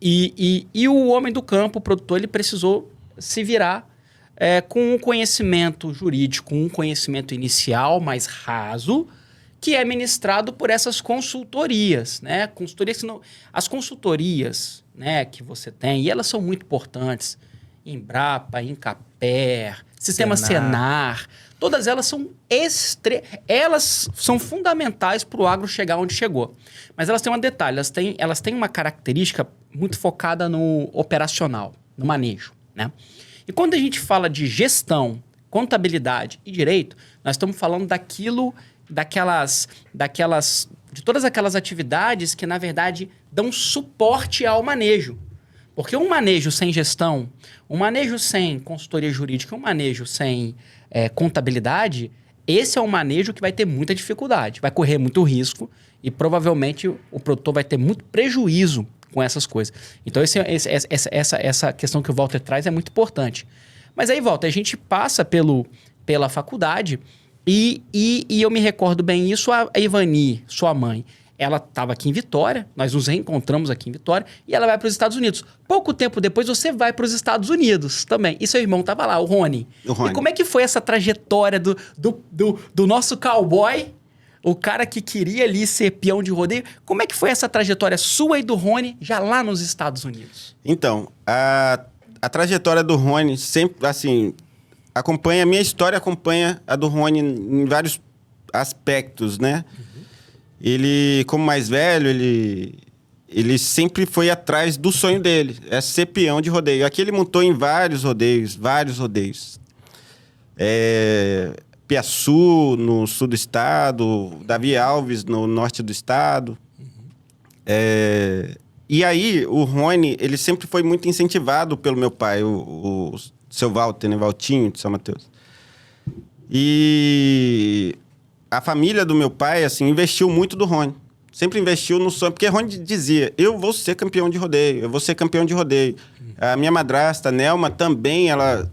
E o homem do campo, o produtor, ele precisou se virar com um conhecimento jurídico, um conhecimento inicial mais raso, que é ministrado por essas consultorias, né? As consultorias, né, que você tem, e elas são muito importantes, Embrapa, Incaper, Sistema Senar, todas elas são fundamentais para o agro chegar onde chegou. Mas elas têm um detalhe, elas têm uma característica muito focada no operacional, no manejo, né? E quando a gente fala de gestão, contabilidade e direito, nós estamos falando de todas aquelas atividades que, na verdade, dão suporte ao manejo. Porque um manejo sem gestão, um manejo sem consultoria jurídica, um manejo sem contabilidade, esse é um manejo que vai ter muita dificuldade, vai correr muito risco e provavelmente o produtor vai ter muito prejuízo com essas coisas. Então, essa questão que o Walter traz é muito importante. Mas aí, Walter, a gente passa pela faculdade e eu me recordo bem isso, a Ivani, sua mãe, ela estava aqui em Vitória, nós nos reencontramos aqui em Vitória, e ela vai para os Estados Unidos. Pouco tempo depois, você vai para os Estados Unidos também. E seu irmão estava lá, o Rony. E como é que foi essa trajetória do nosso cowboy, o cara que queria ali ser peão de rodeio? Como é que foi essa trajetória sua e do Rony já lá nos Estados Unidos? Então, a trajetória do Rony sempre, assim, acompanha, a minha história acompanha a do Rony em vários aspectos, né? Ele, como mais velho, ele sempre foi atrás do sonho dele, é ser peão de rodeio. Aqui ele montou em vários rodeios. Piaçu, no sul do estado, Davi Alves, no norte do estado. E aí, o Rony, ele sempre foi muito incentivado pelo meu pai, o seu Walter, né? Valtinho de São Mateus. E a família do meu pai, assim, investiu muito do Rony. Sempre investiu no sonho, porque Rony dizia, eu vou ser campeão de rodeio, A minha madrasta, Nelma, também, ela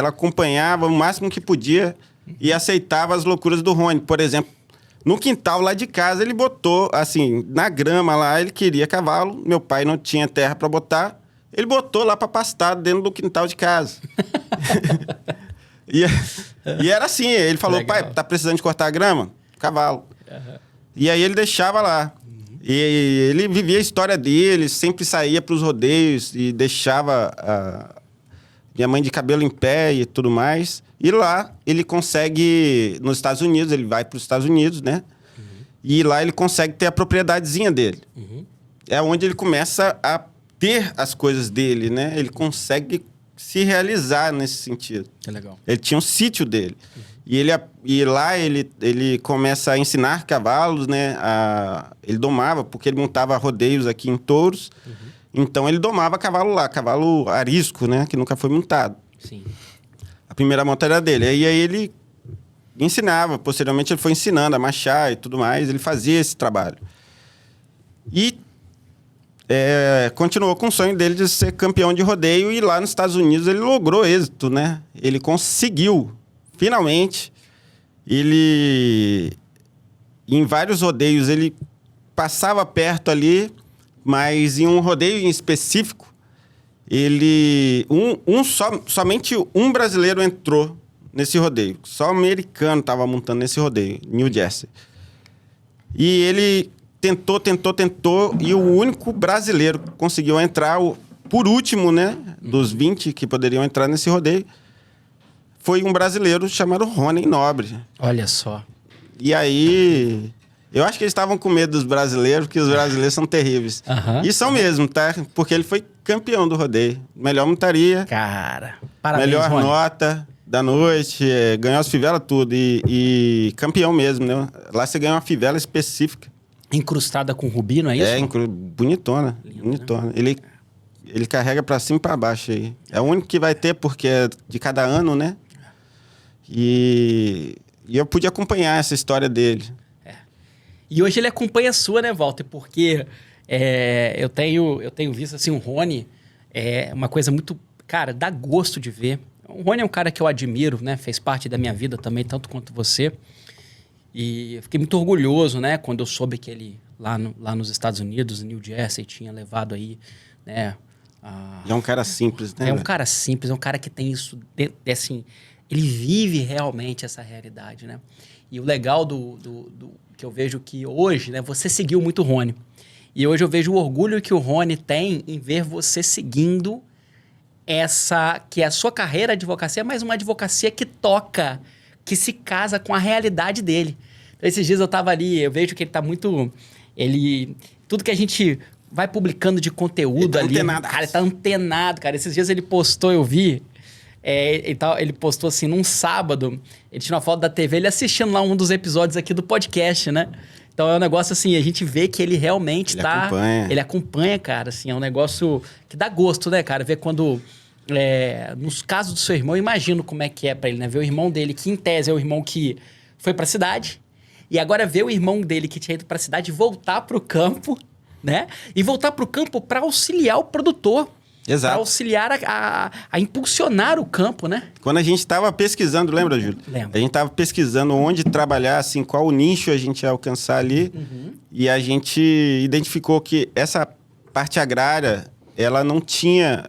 acompanhava o máximo que podia e aceitava as loucuras do Rony. Por exemplo, no quintal lá de casa, ele botou, assim, na grama lá, ele queria cavalo, meu pai não tinha terra para botar, ele botou lá para pastar dentro do quintal de casa. E era assim, ele falou, legal. Pai, tá precisando de cortar a grama? Cavalo. E aí ele deixava lá. E ele vivia a história dele, sempre saía para os rodeios e deixava minha mãe de cabelo em pé e tudo mais. E lá ele consegue, nos Estados Unidos, ele vai para os Estados Unidos, né? E lá ele consegue ter a propriedadezinha dele. É onde ele começa a ter as coisas dele, né? Ele consegue se realizar nesse sentido. Que legal. Ele tinha um sítio dele. E lá ele começa a ensinar cavalos, né? Ele domava, porque ele montava rodeios aqui em Touros. Então, ele domava cavalo lá, cavalo arisco, né? Que nunca foi montado. Sim. A primeira monta era dele. E aí ele ensinava. Posteriormente, ele foi ensinando a machar e tudo mais. Ele fazia esse trabalho. E continuou com o sonho dele de ser campeão de rodeio. E lá nos Estados Unidos, ele logrou êxito, né? Ele conseguiu. Finalmente, em vários rodeios, ele passava perto ali, mas em um rodeio em específico, somente um brasileiro entrou nesse rodeio. Só o americano estava montando nesse rodeio, New Jersey. E ele tentou, e o único brasileiro que conseguiu entrar, por último, né, dos 20 que poderiam entrar nesse rodeio, foi um brasileiro chamado Rony Nobre. Olha só. E aí, eu acho que eles estavam com medo dos brasileiros, porque os brasileiros são terríveis. E são mesmo, tá? Porque ele foi campeão do rodeio. Melhor montaria. Cara, parabéns, melhor Rony. nota da noite, ganhou as fivelas tudo. E campeão mesmo, né? Lá você ganha uma fivela específica. Incrustada com rubi, não é isso? Bonitona. Lindo, Bonitona. Ele carrega pra cima e pra baixo aí. É o único que vai ter, porque é de cada ano, né? E eu pude acompanhar essa história dele. E hoje ele acompanha a sua, né, Walter? Porque eu tenho visto, assim, o Rony é uma coisa muito... Cara, dá gosto de ver. O Rony é um cara que eu admiro, né? Fez parte da minha vida também, tanto quanto você. E eu fiquei muito orgulhoso, né? Quando eu soube que ele, lá nos Estados Unidos, em New Jersey, tinha levado aí, né? É um cara simples, né? É um cara simples, é um cara que tem isso, assim... Ele vive realmente essa realidade, né? E o legal do que eu vejo que hoje, né? Você seguiu muito o Rony. E hoje eu vejo o orgulho que o Rony tem em ver você seguindo que a sua carreira de advocacia é mais uma advocacia que toca, que se casa com a realidade dele. Então, esses dias eu tava ali, eu vejo que ele tá muito... Tudo que a gente vai publicando de conteúdo ali... Cara, ele tá antenado, cara. Esses dias ele postou, eu vi... ele postou assim, num sábado, ele tirou uma foto da TV, ele assistindo lá um dos episódios aqui do podcast, né? Então é um negócio assim, a gente vê que ele realmente Ele acompanha, cara, assim, é um negócio que dá gosto, né, cara? Ver quando... nos casos do seu irmão, eu imagino como é que é pra ele, né? Ver o irmão dele, que em tese é o irmão que foi pra cidade, e agora ver o irmão dele que tinha ido pra cidade voltar pro campo, né? E voltar pro campo pra auxiliar o produtor. Exato. Para auxiliar a impulsionar o campo, né? Quando a gente estava pesquisando, lembra, Júlio? Lembro. A gente estava pesquisando onde trabalhar, assim, qual o nicho a gente ia alcançar ali. Uhum. E a gente identificou que essa parte agrária, ela não tinha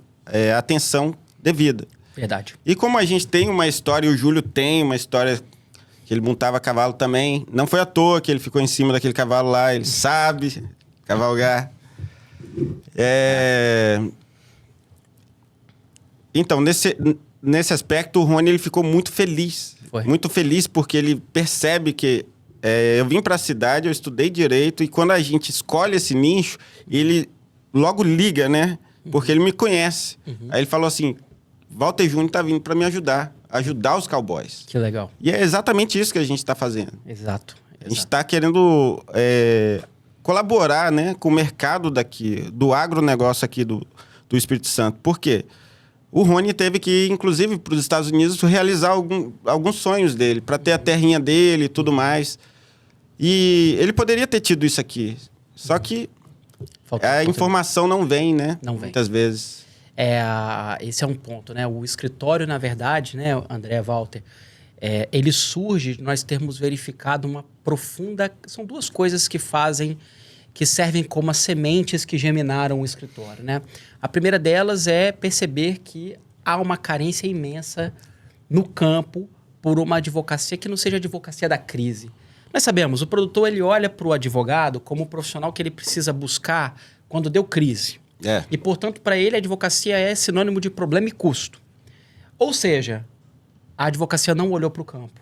atenção devida. Verdade. E como a gente tem uma história, e o Júlio tem uma história que ele montava cavalo também, não foi à toa que ele ficou em cima daquele cavalo lá, ele sabe cavalgar. Então, nesse aspecto, o Rony ele ficou muito feliz. Foi. Muito feliz porque ele percebe que eu vim para a cidade, eu estudei direito, e quando a gente escolhe esse nicho, ele logo liga, né? Porque ele me conhece. Uhum. Aí ele falou assim, Walter Júnior tá vindo para me ajudar os cowboys. Que legal. E é exatamente isso que a gente está fazendo. Exato. A gente está querendo colaborar, né, com o mercado daqui, do agronegócio aqui do Espírito Santo. Por quê? O Rony teve que ir, inclusive, para os Estados Unidos realizar alguns sonhos dele, para ter a terrinha dele e tudo mais. E ele poderia ter tido isso aqui, só que a informação não vem, né? Não vem. Muitas vezes. Esse é um ponto, né? O escritório, na verdade, né, André, Walter, ele surge de nós termos verificado uma profunda... São duas coisas que servem como as sementes que geminaram o escritório, né? A primeira delas é perceber que há uma carência imensa no campo por uma advocacia que não seja a advocacia da crise. Nós sabemos, o produtor ele olha para o advogado como um profissional que ele precisa buscar quando deu crise. E, portanto, para ele, a advocacia é sinônimo de problema e custo. Ou seja, a advocacia não olhou para o campo.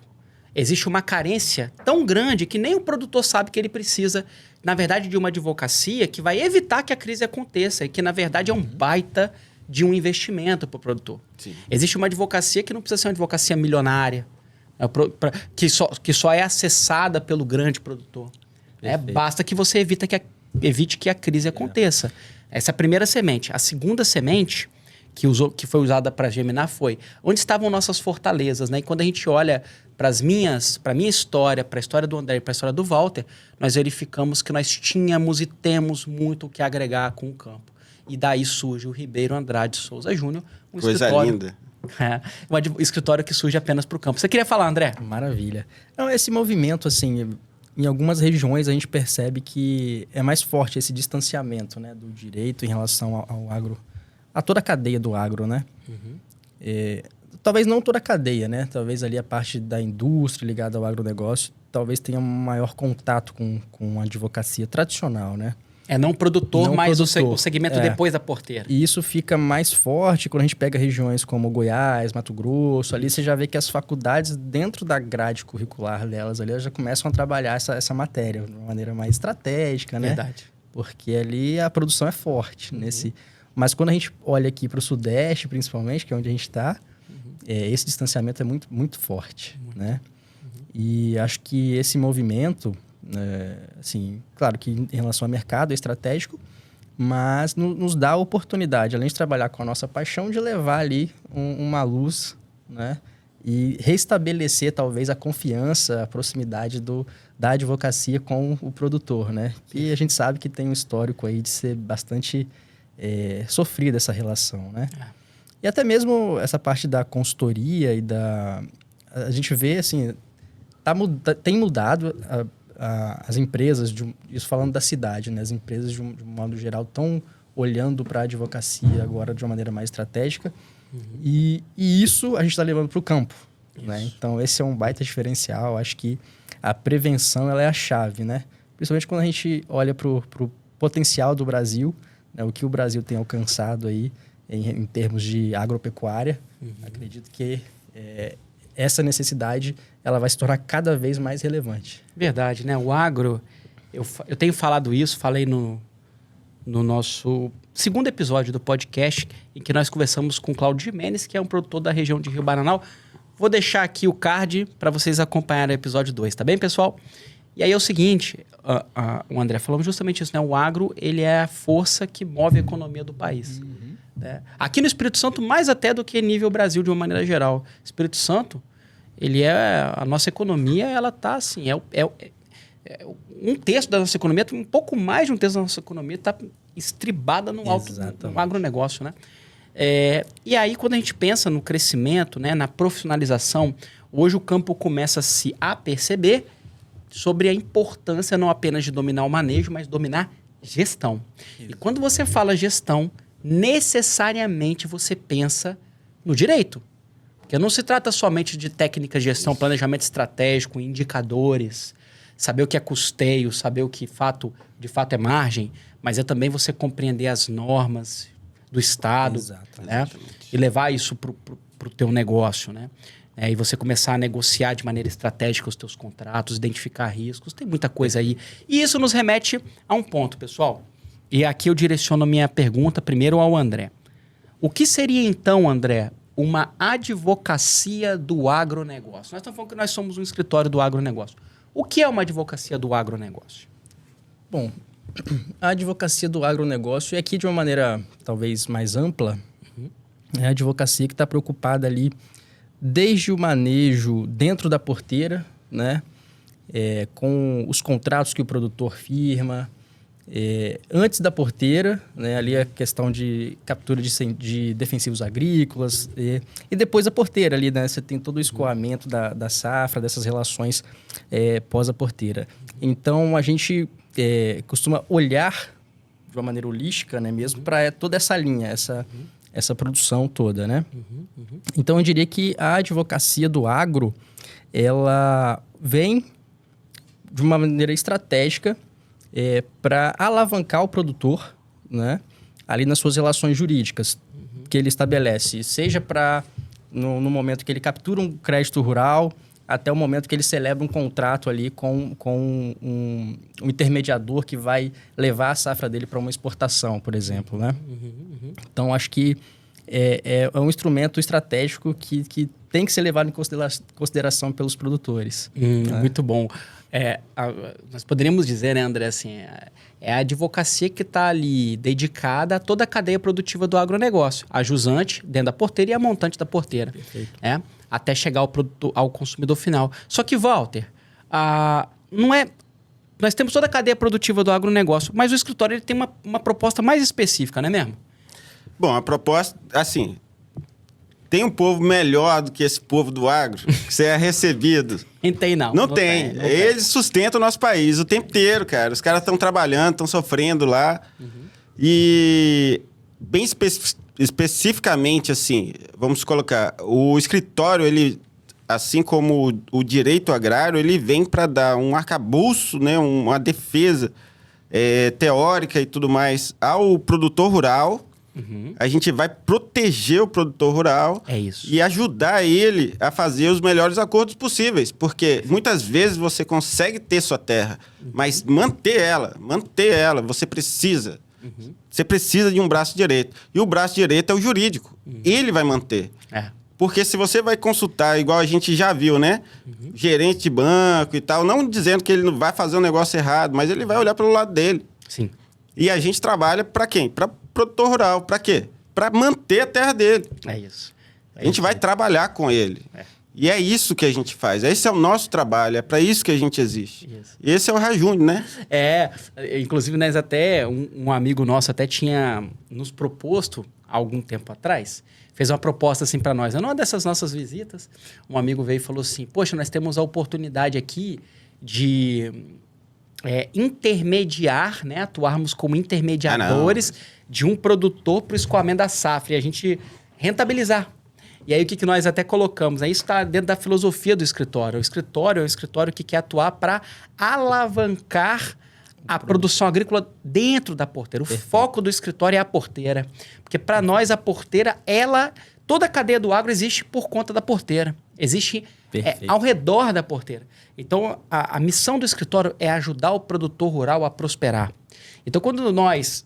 Existe uma carência tão grande que nem o produtor sabe que ele precisa, na verdade, de uma advocacia que vai evitar que a crise aconteça e que, na verdade, é um baita de um investimento para o produtor. Sim. Existe uma advocacia que não precisa ser uma advocacia milionária, que só é acessada pelo grande produtor. Basta que você evite que a crise aconteça. Essa é a primeira semente. A segunda semente que foi usada para germinar foi onde estavam nossas fortalezas, né? E quando a gente olha para a minha história, para a história do André e para a história do Walter, nós verificamos que nós tínhamos e temos muito o que agregar com o campo. E daí surge o Ribeiro Andrade Souza Júnior, um Coisa escritório... linda. Um escritório que surge apenas para o campo. Você queria falar, André? Maravilha. Não, esse movimento, assim, em algumas regiões a gente percebe que é mais forte esse distanciamento, né, do direito em relação ao agro, a toda a cadeia do agro, né? Uhum. Talvez não toda a cadeia, né? Talvez ali a parte da indústria ligada ao agronegócio, talvez tenha um maior contato com a advocacia tradicional, né? Não produtor, mas produtor. O segmento depois da porteira. E isso fica mais forte quando a gente pega regiões como Goiás, Mato Grosso. Ali você já vê que as faculdades, dentro da grade curricular delas, ali, elas já começam a trabalhar essa matéria de uma maneira mais estratégica, né? Verdade. Porque ali a produção é forte. Mas quando a gente olha aqui para o Sudeste, principalmente, que é onde a gente está, esse distanciamento é muito, muito forte, né? E acho que esse movimento... Assim, claro que em relação ao mercado é estratégico, mas nos dá a oportunidade, além de trabalhar com a nossa paixão, de levar ali uma luz, né? E restabelecer, talvez, a confiança, a proximidade da advocacia com o produtor, né? E a gente sabe que tem um histórico aí de ser bastante sofrida essa relação, né? E até mesmo essa parte da consultoria e a gente vê, assim, tem mudado as empresas, isso falando da cidade, né? As empresas, de um modo geral, estão olhando para a advocacia agora de uma maneira mais estratégica. E isso a gente está levando para o campo, né? Então, esse é um baita diferencial. Acho que a prevenção ela é a chave, né? Principalmente quando a gente olha para o potencial do Brasil, né? O que o Brasil tem alcançado aí em termos de agropecuária. Acredito que essa necessidade ela vai se tornar cada vez mais relevante. Verdade, né? O agro, eu tenho falado isso, falei no nosso segundo episódio do podcast, em que nós conversamos com o Claudio Jimenez, que é um produtor da região de Rio Bananal. Vou deixar aqui o card para vocês acompanharem o episódio 2, tá bem, pessoal? E aí é o seguinte, o André falou justamente isso, né? O agro, ele é a força que move a economia do país. Né? Aqui no Espírito Santo, mais até do que nível Brasil, de uma maneira geral. Espírito Santo, a nossa economia, ela tá assim, um terço da nossa economia, um pouco mais de um terço da nossa economia está estribada no agronegócio, né? E aí, quando a gente pensa no crescimento, né, na profissionalização, hoje o campo começa a perceber sobre a importância não apenas de dominar o manejo, mas dominar gestão. E quando você fala gestão, necessariamente você pensa no direito. Porque não se trata somente de técnicas de gestão, planejamento estratégico, indicadores, saber o que é custeio, saber o que de fato é margem, mas é também você compreender as normas do Estado, né? E levar isso para o teu negócio, né? E você começar a negociar de maneira estratégica os teus contratos, identificar riscos, tem muita coisa aí. E isso nos remete a um ponto, pessoal. E aqui eu direciono a minha pergunta primeiro ao André. O que seria então, André, uma advocacia do agronegócio? Nós estamos falando que nós somos um escritório do agronegócio. O que é uma advocacia do agronegócio? Bom, a advocacia do agronegócio é aqui de uma maneira talvez mais ampla. É a advocacia que está preocupada ali desde o manejo dentro da porteira, né? Com os contratos que o produtor firma, antes da porteira, né? Ali a questão de captura de defensivos agrícolas e depois a porteira ali, né? Você tem todo o escoamento da safra, dessas relações pós a porteira. Então, a gente costuma olhar de uma maneira holística, né? Mesmo para toda essa linha, essa produção toda, né? Então, eu diria que a advocacia do agro, ela vem de uma maneira estratégica para alavancar o produtor, né? Ali nas suas relações jurídicas que ele estabelece, seja no momento que ele captura um crédito rural, até o momento que ele celebra um contrato ali com um intermediador que vai levar a safra dele para uma exportação, por exemplo, né? Então, acho que é um instrumento estratégico que tem que ser levado em consideração pelos produtores. Né? Muito bom. Nós poderíamos dizer, né, André, assim, é a advocacia que está ali dedicada a toda a cadeia produtiva do agronegócio. A jusante dentro da porteira e a montante da porteira. Perfeito. Até chegar ao consumidor final. Só que, Walter, nós temos toda a cadeia produtiva do agronegócio, mas o escritório ele tem uma proposta mais específica, não é mesmo? Bom, a proposta, assim, tem um povo melhor do que esse povo do agro, que você é recebido. Não tem, não. Não tem. Eles sustentam o nosso país o tempo inteiro, cara. Os caras estão trabalhando, estão sofrendo lá. E, bem especificamente, assim, vamos colocar, o escritório, ele, assim como o direito agrário, ele vem para dar um arcabouço, né, uma defesa teórica e tudo mais ao produtor rural. A gente vai proteger o produtor rural e ajudar ele a fazer os melhores acordos possíveis. Porque muitas vezes você consegue ter sua terra, mas manter ela, você precisa. Você precisa de um braço direito. E o braço direito é o jurídico. Ele vai manter. Porque se você vai consultar, igual a gente já viu, né? Gerente de banco e tal, não dizendo que ele não vai fazer um negócio errado, mas ele vai olhar pelo lado dele. Sim. E a gente trabalha para quem? Para produtor rural. Para quê? Para manter a terra dele. É isso. A gente vai trabalhar com ele. E é isso que a gente faz. Esse é o nosso trabalho. É para isso que a gente existe. Isso. E esse é o Rajúnior, né? Inclusive, nós até, um amigo nosso até tinha nos proposto, há algum tempo atrás, fez uma proposta assim para nós. Numa dessas nossas visitas, um amigo veio e falou assim, poxa, nós temos a oportunidade aqui de intermediar, né? Atuarmos como intermediadores de um produtor para o escoamento da safra e a gente rentabilizar. E aí, o que nós até colocamos? Isso está dentro da filosofia do escritório. O escritório é um escritório que quer atuar para alavancar a produção agrícola dentro da porteira. O foco do escritório é a porteira. Porque, para nós, a porteira, toda a cadeia do agro existe por conta da porteira. Existe ao redor da porteira. Então, a missão do escritório é ajudar o produtor rural a prosperar. Então, quando nós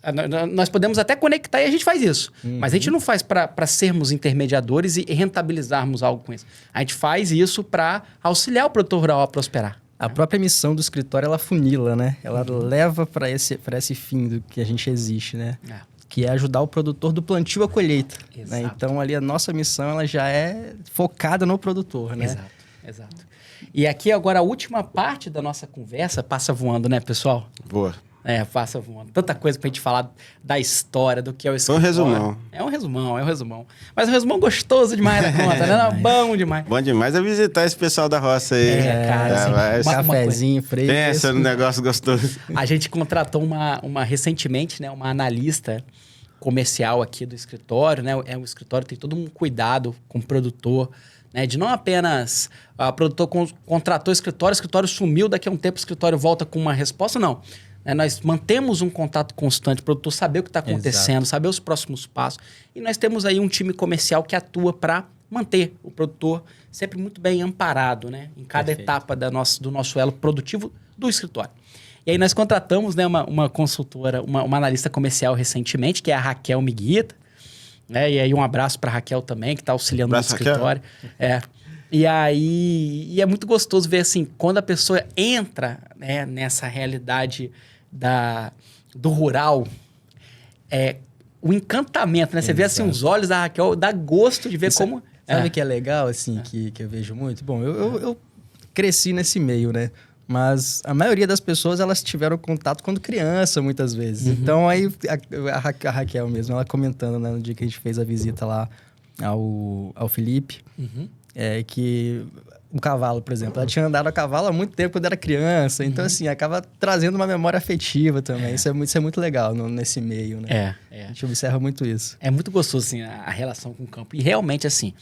podemos até conectar e a gente faz isso. Mas a gente não faz para sermos intermediadores e rentabilizarmos algo com isso. A gente faz isso para auxiliar o produtor rural a prosperar. A própria missão do escritório, ela funila, né? Ela leva para esse fim do que a gente existe, né? Que é ajudar o produtor do plantio à colheita. Né? Então, ali, a nossa missão, ela já é focada no produtor, né? Exato. E aqui, agora, a última parte da nossa conversa passa voando, né, pessoal? Boa. Passa voando. Tanta coisa pra gente falar da história, do que é o Foi escritório. um resumão. É um resumão. Mas um resumão gostoso demais da conta, né? Bom demais. Bom demais é visitar esse pessoal da roça aí. Cara, assim, cafezinho fresco. Pensa no negócio gostoso. A gente contratou recentemente, né, uma analista comercial aqui do escritório, né? O escritório tem todo um cuidado com o produtor, né? De não apenas o produtor contratou o escritório sumiu, daqui a um tempo o escritório volta com uma resposta, não. Nós mantemos um contato constante, o produtor saber o que está acontecendo, saber os próximos passos. E nós temos aí um time comercial que atua para manter o produtor sempre muito bem amparado, né? Em cada etapa do nosso elo produtivo do escritório. E aí nós contratamos, né, uma consultora, uma analista comercial recentemente, que é a Raquel Miguita. Né? E aí um abraço para a Raquel também, que está auxiliando no escritório. E aí é muito gostoso ver assim, quando a pessoa entra, né, nessa realidade do rural, o encantamento, né? Você vê assim os olhos da Raquel, dá gosto de ver como... Sabe o que é legal, assim, que eu vejo muito? Bom, eu cresci nesse meio, né? Mas a maioria das pessoas, elas tiveram contato quando criança, muitas vezes. Então, aí a Raquel mesmo, ela comentando, né, no dia que a gente fez a visita lá ao Felipe, que um cavalo, por exemplo, ela tinha andado a cavalo há muito tempo quando era criança. Então, assim, acaba trazendo uma memória afetiva também. Isso é muito legal nesse meio, né? A gente observa muito isso. É muito gostoso, assim, a relação com o campo. E realmente, assim,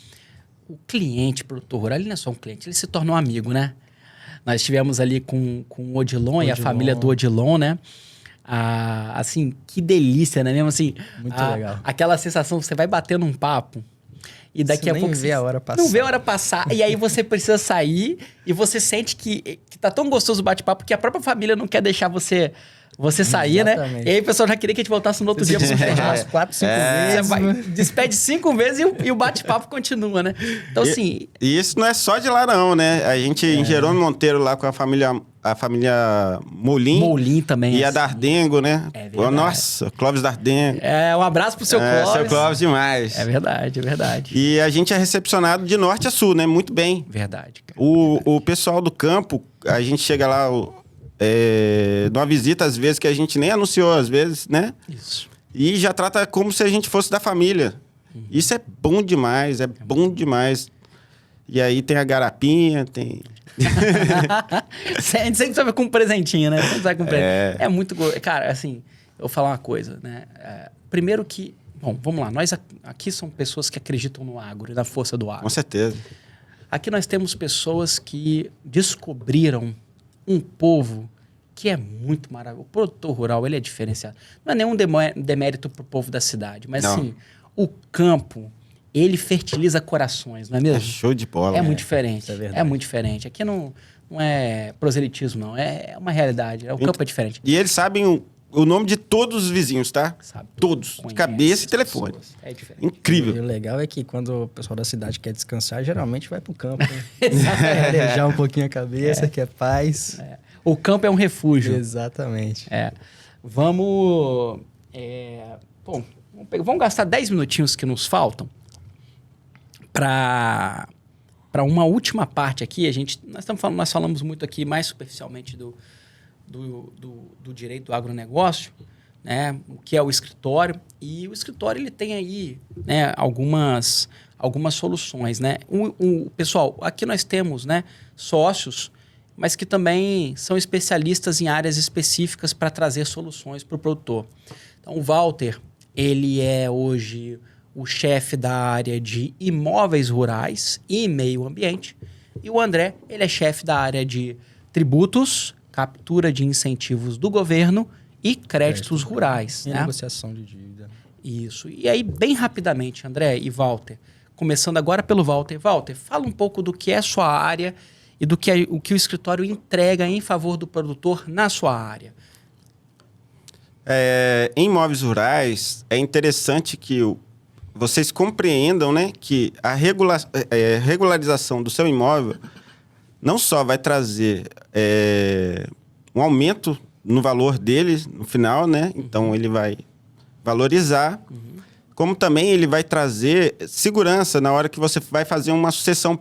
o cliente, produtor rural, ele não é só um cliente, ele se torna um amigo, né? Nós estivemos ali com o Odilon e a família do Odilon, né? Assim, que delícia, né? Mesmo assim, muito legal. Aquela sensação, você vai batendo um papo e daqui a pouco... Não vê a hora passar. Não vê a hora passar. E aí você precisa sair e você sente que tá tão gostoso o bate-papo que a própria família não quer deixar você sair, exatamente. né? E aí o pessoal já queria que a gente voltasse no outro dia para um churrasco. 4, 5 vezes. Você vai, despede 5 vezes e o bate-papo continua, né? Então, assim... E isso não é só de lá, não, né? A gente, em Jerônimo Monteiro, lá com a família Molim. Molim também. E a Dardengo, né? É verdade. Nossa, Clóvis Dardengo. Um abraço pro seu Clóvis. Seu Clóvis demais. É verdade. E a gente é recepcionado de norte a sul, né? Muito bem. Verdade, cara. O pessoal do campo, a gente chega lá... numa visita, às vezes, que a gente nem anunciou, às vezes, né? Isso. E já trata como se a gente fosse da família. Isso é bom demais, bom demais. E aí tem a garapinha, tem... A gente sempre sabe com um presentinho, né? Sempre sabe com um presente. É muito... Cara, assim, eu vou falar uma coisa, né? Primeiro que... Bom, vamos lá. Nós aqui são pessoas que acreditam no agro, na força do agro. Com certeza. Aqui nós temos pessoas que descobriram um povo que é muito maravilhoso. O produtor rural, ele é diferenciado. Não é nenhum demérito para o povo da cidade, mas assim, o campo, ele fertiliza corações, não é mesmo? É show de bola. É muito diferente. É muito diferente. Aqui não é proselitismo, não. É uma realidade. O campo é diferente. E eles sabem o nome de todos os vizinhos, tá? Sabe? Todos. De Conhece cabeça e as telefone. pessoas. É diferente. Incrível. E o legal é que quando o pessoal da cidade quer descansar, geralmente vai pro campo, né? Exatamente. Arejar um pouquinho a cabeça, que é paz. O campo é um refúgio. Exatamente. Vamos... Bom, vamos gastar 10 minutinhos que nos faltam para uma última parte aqui. Nós falamos muito aqui mais superficialmente do direito do agronegócio, né? O que é o escritório. E o escritório ele tem aí, né, algumas soluções, né? Pessoal, aqui nós temos, né, sócios, mas que também são especialistas em áreas específicas para trazer soluções para o produtor. Então, o Walter, ele é hoje o chefe da área de imóveis rurais e meio ambiente. E o André, ele é chefe da área de tributos, captura de incentivos do governo e créditos rurais. E né? negociação de dívida. Isso. E aí, bem rapidamente, André e Walter, começando agora pelo Walter. Walter, fala um pouco do que é sua área e do que o que o escritório entrega em favor do produtor na sua área. Em imóveis rurais, é interessante que vocês compreendam, né, que a regularização do seu imóvel não só vai trazer um aumento no valor dele no final, né? Então, ele vai valorizar, como também ele vai trazer segurança na hora que você vai fazer uma sucessão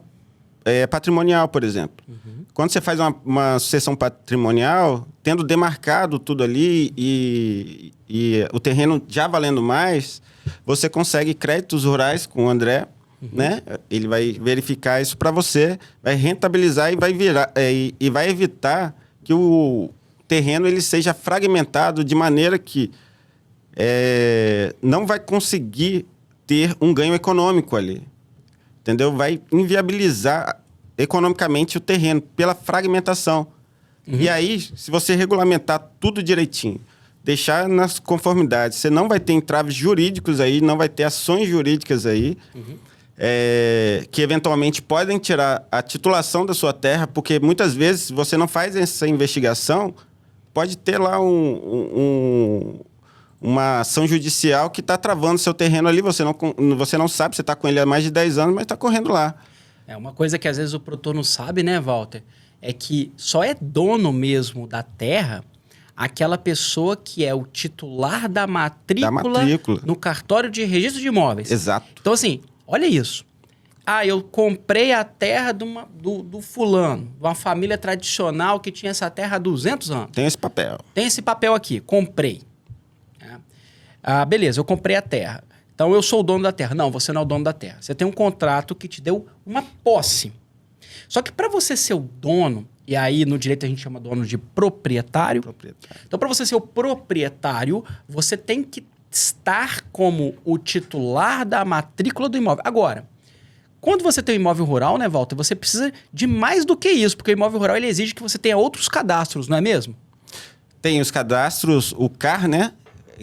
patrimonial, por exemplo. Quando você faz uma sucessão patrimonial, tendo demarcado tudo ali e o terreno já valendo mais, você consegue créditos rurais com o André, né? Ele vai verificar isso para você, vai rentabilizar e vai evitar que o terreno ele seja fragmentado de maneira que não vai conseguir ter um ganho econômico ali. Entendeu? Vai inviabilizar economicamente o terreno pela fragmentação. E aí, se você regulamentar tudo direitinho, deixar nas conformidades, você não vai ter entraves jurídicos aí, não vai ter ações jurídicas aí, que eventualmente podem tirar a titulação da sua terra, porque muitas vezes, se você não faz essa investigação, pode ter lá uma ação judicial que está travando seu terreno ali, você não sabe, você está com ele há mais de 10 anos, mas está correndo lá. Uma coisa que às vezes o produtor não sabe, né, Walter? É que só é dono mesmo da terra aquela pessoa que é o titular da matrícula no cartório de registro de imóveis. Exato. Então, assim, olha isso. Eu comprei a terra do fulano, de uma família tradicional que tinha essa terra há 200 anos. Tem esse papel. Tem esse papel aqui, comprei. Beleza, eu comprei a terra. Então, eu sou o dono da terra. Não, você não é o dono da terra. Você tem um contrato que te deu uma posse. Só que para você ser o dono, e aí no direito a gente chama dono de proprietário. Então, para você ser o proprietário, você tem que estar como o titular da matrícula do imóvel. Agora, quando você tem um imóvel rural, né, Walter, você precisa de mais do que isso, porque o imóvel rural ele exige que você tenha outros cadastros, não é mesmo? Tem os cadastros, o CAR, né?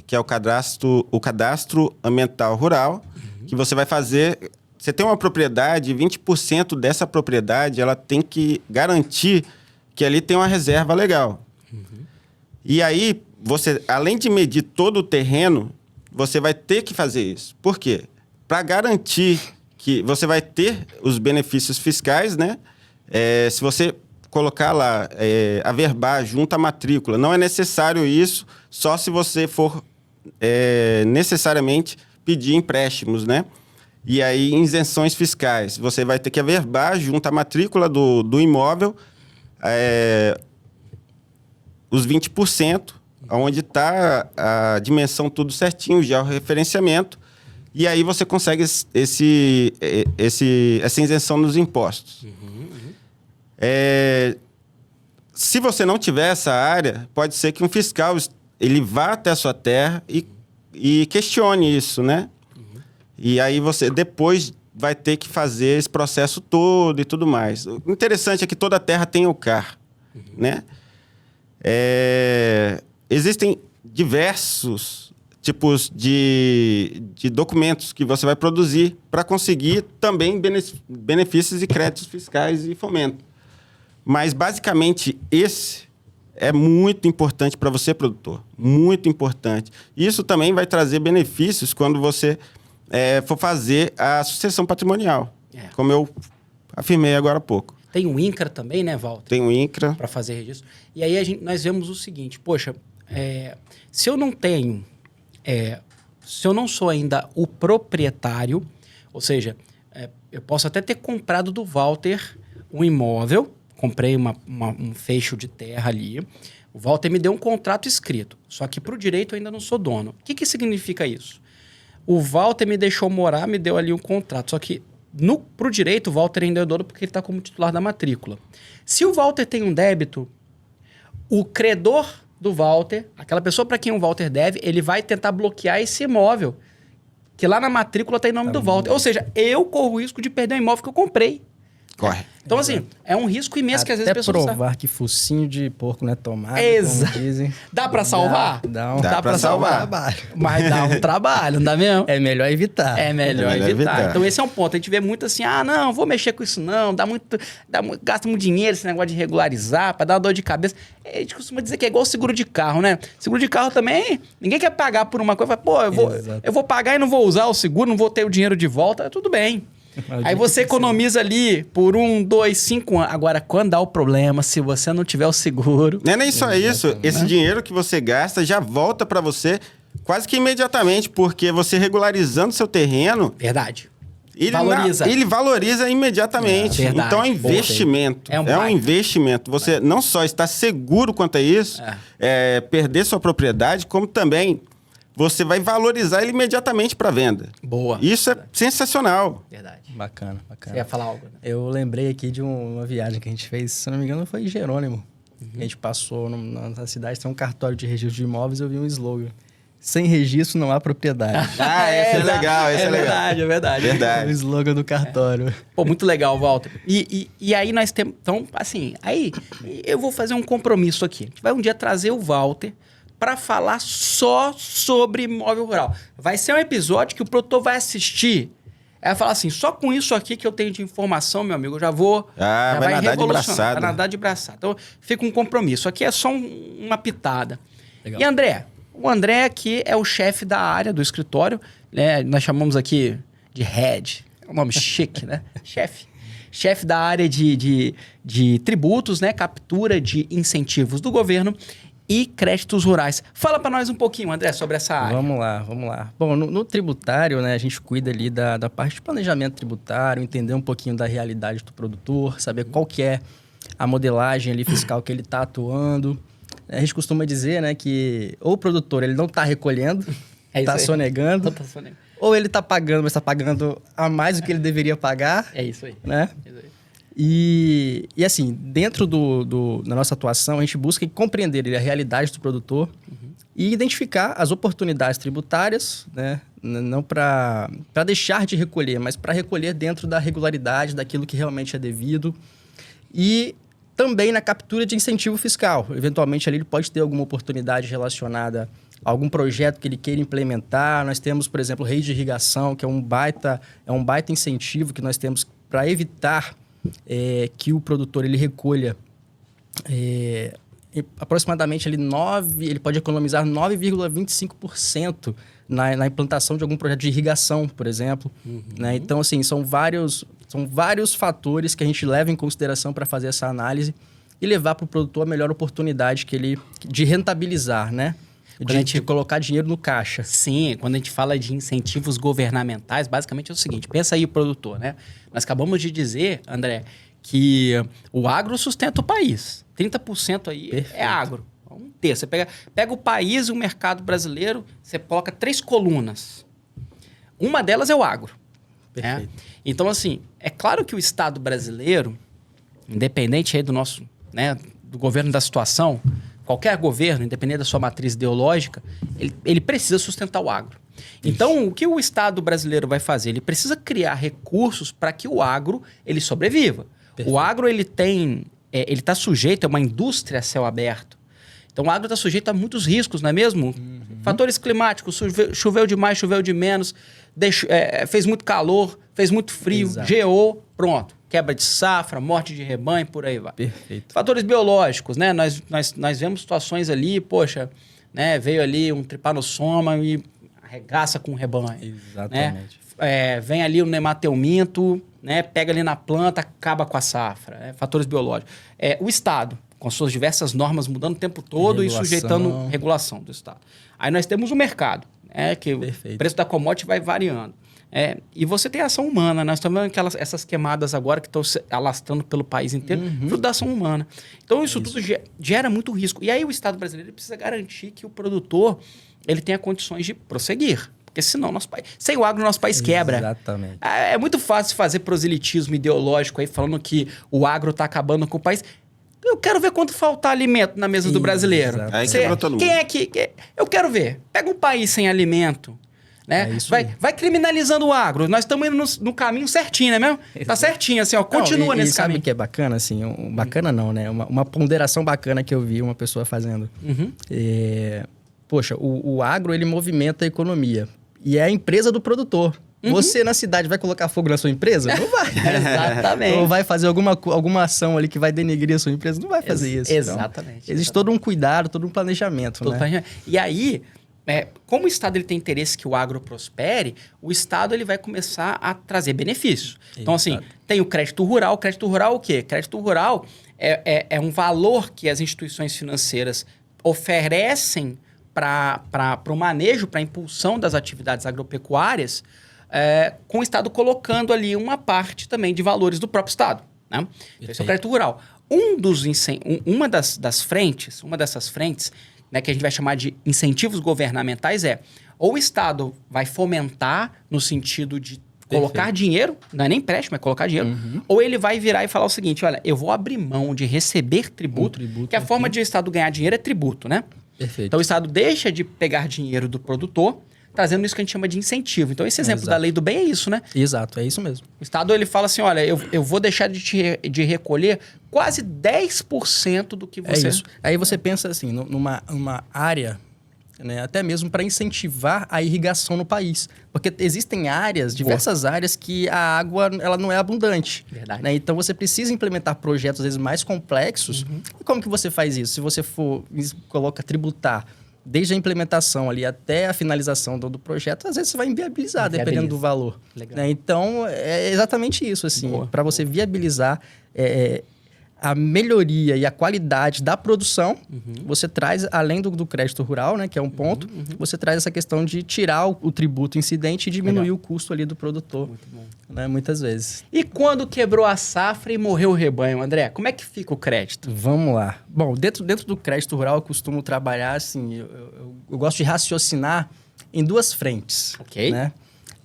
Que é o cadastro ambiental rural, que você vai fazer. Você tem uma propriedade, 20% dessa propriedade ela tem que garantir que ali tem uma reserva legal. E aí, você, além de medir todo o terreno, você vai ter que fazer isso. Por quê? Para garantir que você vai ter os benefícios fiscais, né? Se você colocar lá, averbar junto à matrícula, não é necessário isso, só se você for necessariamente pedir empréstimos, né? E aí, isenções fiscais. Você vai ter que averbar junto à matrícula do imóvel os 20%, onde está a dimensão tudo certinho, já o referenciamento, e aí você consegue essa isenção nos impostos. Se você não tiver essa área, pode ser que um fiscal ele vá até a sua terra e questione isso, né? E aí você depois vai ter que fazer esse processo todo e tudo mais. O interessante é que toda terra tem o CAR, né? Existem diversos tipos de documentos que você vai produzir para conseguir também benefícios e créditos fiscais e fomento. Mas, basicamente, esse é muito importante para você, produtor. Muito importante. Isso também vai trazer benefícios quando você for fazer a sucessão patrimonial, como eu afirmei agora há pouco. Tem o INCRA também, né, Walter? Tem o INCRA. Para fazer registro. E aí nós vemos o seguinte, poxa, se eu não tenho, se eu não sou ainda o proprietário, ou seja, eu posso até ter comprado do Walter um imóvel, comprei um fecho de terra ali, o Walter me deu um contrato escrito, só que para o direito eu ainda não sou dono. O que significa isso? O Walter me deixou morar, me deu ali um contrato, só que para o direito o Walter ainda é dono porque ele está como titular da matrícula. Se o Walter tem um débito, o credor do Walter, aquela pessoa para quem o Walter deve, ele vai tentar bloquear esse imóvel, que lá na matrícula está em nome do Walter. Ou seja, eu corro o risco de perder o imóvel que eu comprei. Corre. Então, assim, é um risco imenso que às vezes Até as pessoas provar que focinho de porco não é tomado, Exato. como dizem. Dá pra salvar? Dá pra salvar. Mas dá um trabalho, não dá mesmo? É melhor evitar. É melhor melhor evitar. evitar. Então esse é um ponto. A gente vê muito assim, não, vou mexer com isso não, gasta muito dinheiro esse negócio de regularizar, pra dar uma dor de cabeça. A gente costuma dizer que é igual seguro de carro, né? Seguro de carro também, ninguém quer pagar por uma coisa, pô, eu vou pagar e não vou usar o seguro, não vou ter o dinheiro de volta, tudo bem. Aí você economiza ali por 1, 2, 5 anos. Agora, quando dá o problema, se você não tiver o seguro... Não é nem só isso. Esse dinheiro que você gasta já volta para você quase que imediatamente, porque você regularizando seu terreno... Verdade. Valoriza. Ele valoriza imediatamente. Verdade. Então é um investimento. É um investimento. Você não só está seguro quanto a isso, perder sua propriedade, como também... você vai valorizar ele imediatamente para venda. Boa. Isso é sensacional. Verdade. Bacana. Você ia falar algo, né? Eu lembrei aqui de uma viagem que a gente fez, se não me engano, foi em Jerônimo. A gente passou na cidade, tem um cartório de registro de imóveis, eu vi um slogan. Sem registro não há propriedade. Esse é legal, esse é legal. É verdade. O slogan do cartório. Pô, muito legal, Walter. E aí nós temos... Então, assim, aí eu vou fazer um compromisso aqui. A gente vai um dia trazer o Walter para falar só sobre imóvel rural. Vai ser um episódio que o produtor vai assistir. Vai falar assim, só com isso aqui que eu tenho de informação, meu amigo, eu já vou... já vai nadar de revolucionar, braçada. Vai nadar de braçada. Então, fica um compromisso. Aqui é só uma pitada. Legal. E André? O André aqui é o chefe da área do escritório, né? Nós chamamos aqui de head. É um nome chique, né? Chefe da área de tributos, né? Captura de incentivos do governo e créditos rurais. Fala para nós um pouquinho, André, sobre essa área. Vamos lá. Bom, no tributário, né, a gente cuida ali da parte de planejamento tributário, entender um pouquinho da realidade do produtor, saber qual que é a modelagem ali fiscal que ele está atuando. A gente costuma dizer, né, que ou o produtor ele não está recolhendo, está sonegando, ou ele está pagando, mas está pagando a mais do que ele deveria pagar. É isso aí. Né? É isso aí. E assim, dentro da nossa atuação, a gente busca compreender a realidade do produtor e identificar as oportunidades tributárias, né? Não para deixar de recolher, mas para recolher dentro da regularidade, daquilo que realmente é devido. E também na captura de incentivo fiscal. Eventualmente, ali ele pode ter alguma oportunidade relacionada a algum projeto que ele queira implementar. Nós temos, por exemplo, rede de irrigação, que é um baita incentivo que nós temos para evitar que o produtor ele recolha aproximadamente ali ele pode economizar 9,25% na implantação de algum projeto de irrigação, por exemplo. Né? Então, assim, são vários fatores que a gente leva em consideração para fazer essa análise e levar para o produtor a melhor oportunidade de rentabilizar, né? De colocar dinheiro no caixa. Sim, quando a gente fala de incentivos governamentais, basicamente é o seguinte, pensa aí o produtor, né? Nós acabamos de dizer, André, que o agro sustenta o país. 30% aí é agro. Um terço. Você pega o país e o mercado brasileiro, você coloca 3 colunas. Uma delas é o agro. Perfeito. Então, assim, é claro que o Estado brasileiro, independente aí do nosso, né, do governo da situação, qualquer governo, independente da sua matriz ideológica, ele precisa sustentar o agro. Então, o que o Estado brasileiro vai fazer? Ele precisa criar recursos para que o agro ele sobreviva. Perfeito. O agro ele está sujeito a uma indústria a céu aberto. Então, o agro está sujeito a muitos riscos, não é mesmo? Fatores climáticos, choveu demais, choveu de menos, fez muito calor, fez muito frio, geou, pronto. quebra de safra, morte de rebanho, por aí vai. Perfeito. Fatores biológicos, né? Nós vemos situações ali, poxa, né? Veio ali um tripanossoma e arregaça com o rebanho. Exatamente. Né? Vem ali um nemateuminto, né? Pega ali na planta, acaba com a safra. Né? Fatores biológicos. O Estado, com suas diversas normas mudando o tempo todo e sujeitando regulação do Estado. Aí nós temos o mercado, que Perfeito. o preço da commodity vai variando. E você tem a ação humana, nós estamos vendo essas queimadas agora que estão se alastrando pelo país inteiro, fruto da ação humana. Então isso tudo gera muito risco. E aí o Estado brasileiro precisa garantir que o produtor ele tenha condições de prosseguir. Porque senão nosso país... Sem o agro, nosso país quebra. Exatamente. É muito fácil fazer proselitismo ideológico aí, falando que o agro está acabando com o país. Eu quero ver quanto faltar alimento na mesa do brasileiro. Aí quebrou todo mundo. Quem é que... Eu quero ver. Pega um país sem alimento, né? Vai criminalizando o agro. Nós estamos indo no caminho certinho, né mesmo? Tá certinho, assim, ó. Continua nesse caminho. Sabe o que é bacana, assim? Bacana não, né? Uma ponderação bacana que eu vi uma pessoa fazendo. Poxa, o agro, ele movimenta a economia. E é a empresa do produtor. Você, na cidade, vai colocar fogo na sua empresa? Não vai. Exatamente. Ou vai fazer alguma ação ali que vai denegrir a sua empresa? Não vai fazer isso. Exatamente. Então, existe todo um cuidado, todo um planejamento, né? E aí, como o Estado ele tem interesse que o agro prospere, o Estado ele vai começar a trazer benefícios. Então, assim, tem o crédito rural. O crédito rural o quê? Crédito rural é um valor que as instituições financeiras oferecem para o manejo, para a impulsão das atividades agropecuárias, com o Estado colocando ali uma parte também de valores do próprio Estado. Né? Esse é o crédito rural. Uma dessas frentes, né, que a gente vai chamar de incentivos governamentais ou o Estado vai fomentar no sentido de colocar dinheiro, não é nem empréstimo, é colocar dinheiro, ou ele vai virar e falar o seguinte, olha, eu vou abrir mão de receber tributo, que a forma de o Estado ganhar dinheiro é tributo, né? Perfeito. Então o Estado deixa de pegar dinheiro do produtor, trazendo isso que a gente chama de incentivo. Então esse exemplo da lei do bem é isso, né? Exato, é isso mesmo. O Estado ele fala assim, olha, eu vou deixar de recolher quase 10% do que você... É isso. Aí você pensa assim, numa área, né, até mesmo para incentivar a irrigação no país. Porque existem diversas áreas que a água ela não é abundante. Verdade. Né? Então você precisa implementar projetos, às vezes, mais complexos. E como que você faz isso? Se você coloca tributar desde a implementação ali até a finalização do projeto, às vezes você vai inviabilizar, dependendo do valor. Né? Então, é exatamente isso, assim. Para você viabilizar a melhoria e a qualidade da produção, você traz, além do crédito rural, né, que é um ponto, você traz essa questão de tirar o tributo incidente e diminuir o custo ali do produtor. Muito bom. Né, muitas vezes. E quando quebrou a safra e morreu o rebanho, André, como é que fica o crédito? Vamos lá. Bom, dentro do crédito rural, eu costumo trabalhar assim, eu gosto de raciocinar em duas frentes. Ok. Né?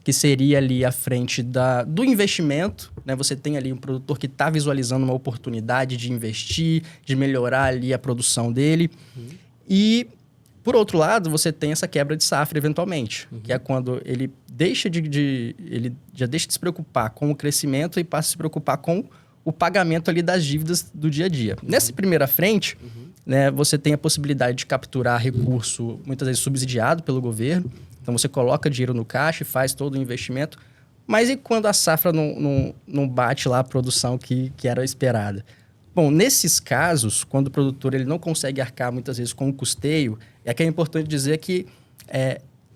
Que seria ali a frente do investimento, né? Você tem ali um produtor que está visualizando uma oportunidade de investir, de melhorar ali a produção dele. E, por outro lado, você tem essa quebra de safra, eventualmente, que é quando ele ele já deixa de se preocupar com o crescimento e passa a se preocupar com o pagamento ali das dívidas do dia a dia. Nessa primeira frente, né, você tem a possibilidade de capturar recurso, muitas vezes subsidiado pelo governo. Então, você coloca dinheiro no caixa e faz todo o investimento. Mas e quando a safra não bate lá a produção que era esperada? Bom, nesses casos, quando o produtor ele não consegue arcar muitas vezes com o custeio, é que é importante dizer que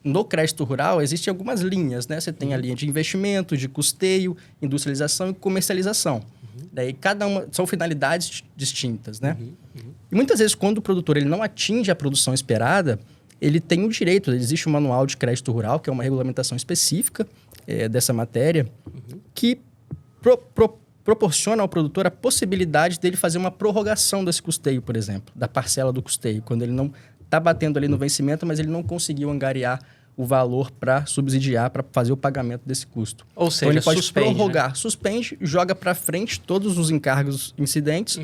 no crédito rural existem algumas linhas, né? Você tem a linha de investimento, de custeio, industrialização e comercialização. Daí cada uma são finalidades distintas, né? E muitas vezes quando o produtor ele não atinge a produção esperada, ele tem o direito, existe um manual de crédito rural, que é uma regulamentação específica dessa matéria, que proporciona ao produtor a possibilidade dele fazer uma prorrogação desse custeio, por exemplo, da parcela do custeio, quando ele não está batendo ali no vencimento, mas ele não conseguiu angariar o valor para subsidiar, para fazer o pagamento desse custo. Ou seja, então, ele pode prorrogar, né? Suspende, joga para frente todos os encargos incidentes.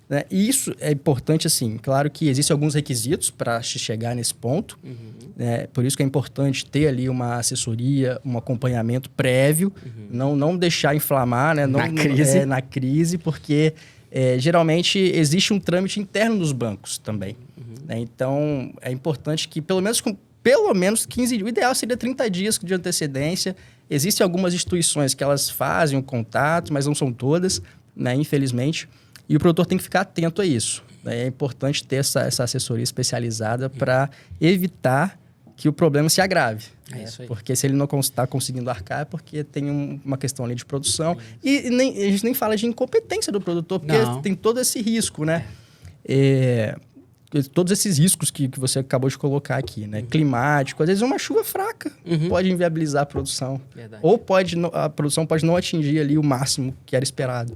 Né? E isso é importante, assim, claro que existem alguns requisitos para chegar nesse ponto. Né? Por isso que é importante ter ali uma assessoria, um acompanhamento prévio, não deixar inflamar, né? Na crise, porque geralmente existe um trâmite interno nos bancos também. Né? Então, é importante que pelo menos 15 dias, o ideal seria 30 dias de antecedência, Existem algumas instituições que elas fazem o contato, mas não são todas, né, infelizmente. E o produtor tem que ficar atento a isso. Né? É importante ter essa assessoria especializada para evitar que o problema se agrave. É isso aí. Porque se ele não está conseguindo arcar, é porque tem uma questão ali de produção. E a gente nem fala de incompetência do produtor, porque tem todo esse risco, né? Todos esses riscos que você acabou de colocar aqui, né? Climático, às vezes uma chuva fraca pode inviabilizar a produção. Verdade. Ou a produção pode não atingir ali o máximo que era esperado.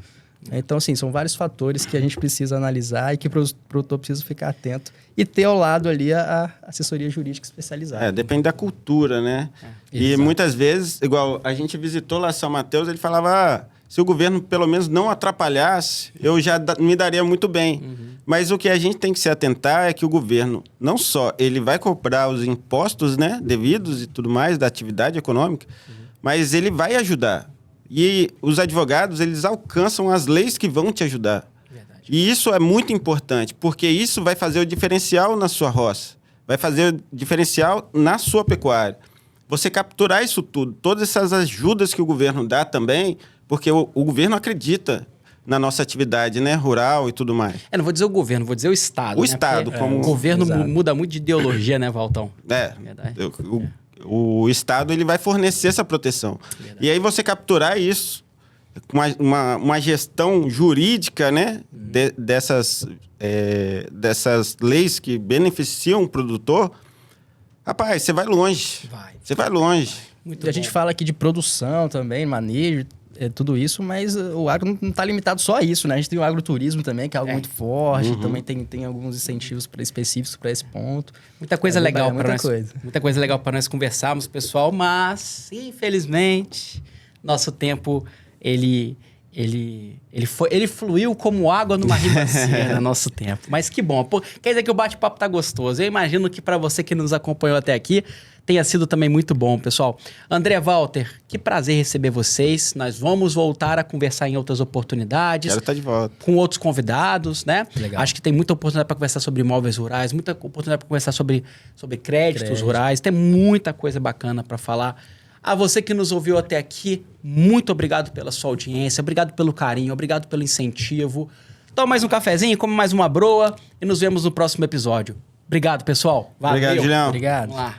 Então, assim, são vários fatores que a gente precisa analisar e que o produtor precisa ficar atento e ter ao lado ali a assessoria jurídica especializada. Depende da cultura, né? E Exato. muitas vezes, igual a gente visitou lá São Mateus, ele falava, se o governo pelo menos não atrapalhasse, eu já me daria muito bem. Mas o que a gente tem que se atentar é que o governo, não só ele vai cobrar os impostos, né, devidos e tudo mais da atividade econômica, mas ele vai ajudar. E os advogados, eles alcançam as leis que vão te ajudar. Verdade. E isso é muito importante, porque isso vai fazer o diferencial na sua roça, vai fazer o diferencial na sua pecuária. Você capturar isso tudo, todas essas ajudas que o governo dá também, porque o governo acredita na nossa atividade, né, rural e tudo mais. Não vou dizer o governo, vou dizer o Estado. O Estado, Porque como... o governo Exato. muda muito de ideologia, né, Valtão? Verdade. O Estado ele vai fornecer essa proteção. E aí você capturar isso, uma gestão jurídica, né, dessas leis que beneficiam o produtor, rapaz, você vai longe. Você vai longe. Muito E a gente fala aqui de produção também, manejo, tudo isso, mas o agro não está limitado só a isso, né? A gente tem o agroturismo também, que é algo muito forte, também tem alguns incentivos específicos para esse ponto. Muita coisa legal para nós. Coisa. Muita coisa legal para nós conversarmos, pessoal, mas infelizmente nosso tempo ele fluiu como água numa ribanceira, nosso tempo. Mas que bom. Pô, quer dizer que o bate-papo tá gostoso. Eu imagino que para você que nos acompanhou até aqui, tenha sido também muito bom, pessoal. André, Walter, que prazer receber vocês. Nós vamos voltar a conversar em outras oportunidades. Quero estar de volta. Com outros convidados, né? Legal. Acho que tem muita oportunidade para conversar sobre imóveis rurais, muita oportunidade para conversar sobre créditos rurais. Tem muita coisa bacana para falar. A você que nos ouviu até aqui, muito obrigado pela sua audiência, obrigado pelo carinho, obrigado pelo incentivo. Toma mais um cafezinho, come mais uma broa e nos vemos no próximo episódio. Obrigado, pessoal. Valeu. Obrigado, Julião. Obrigado. Vamos lá.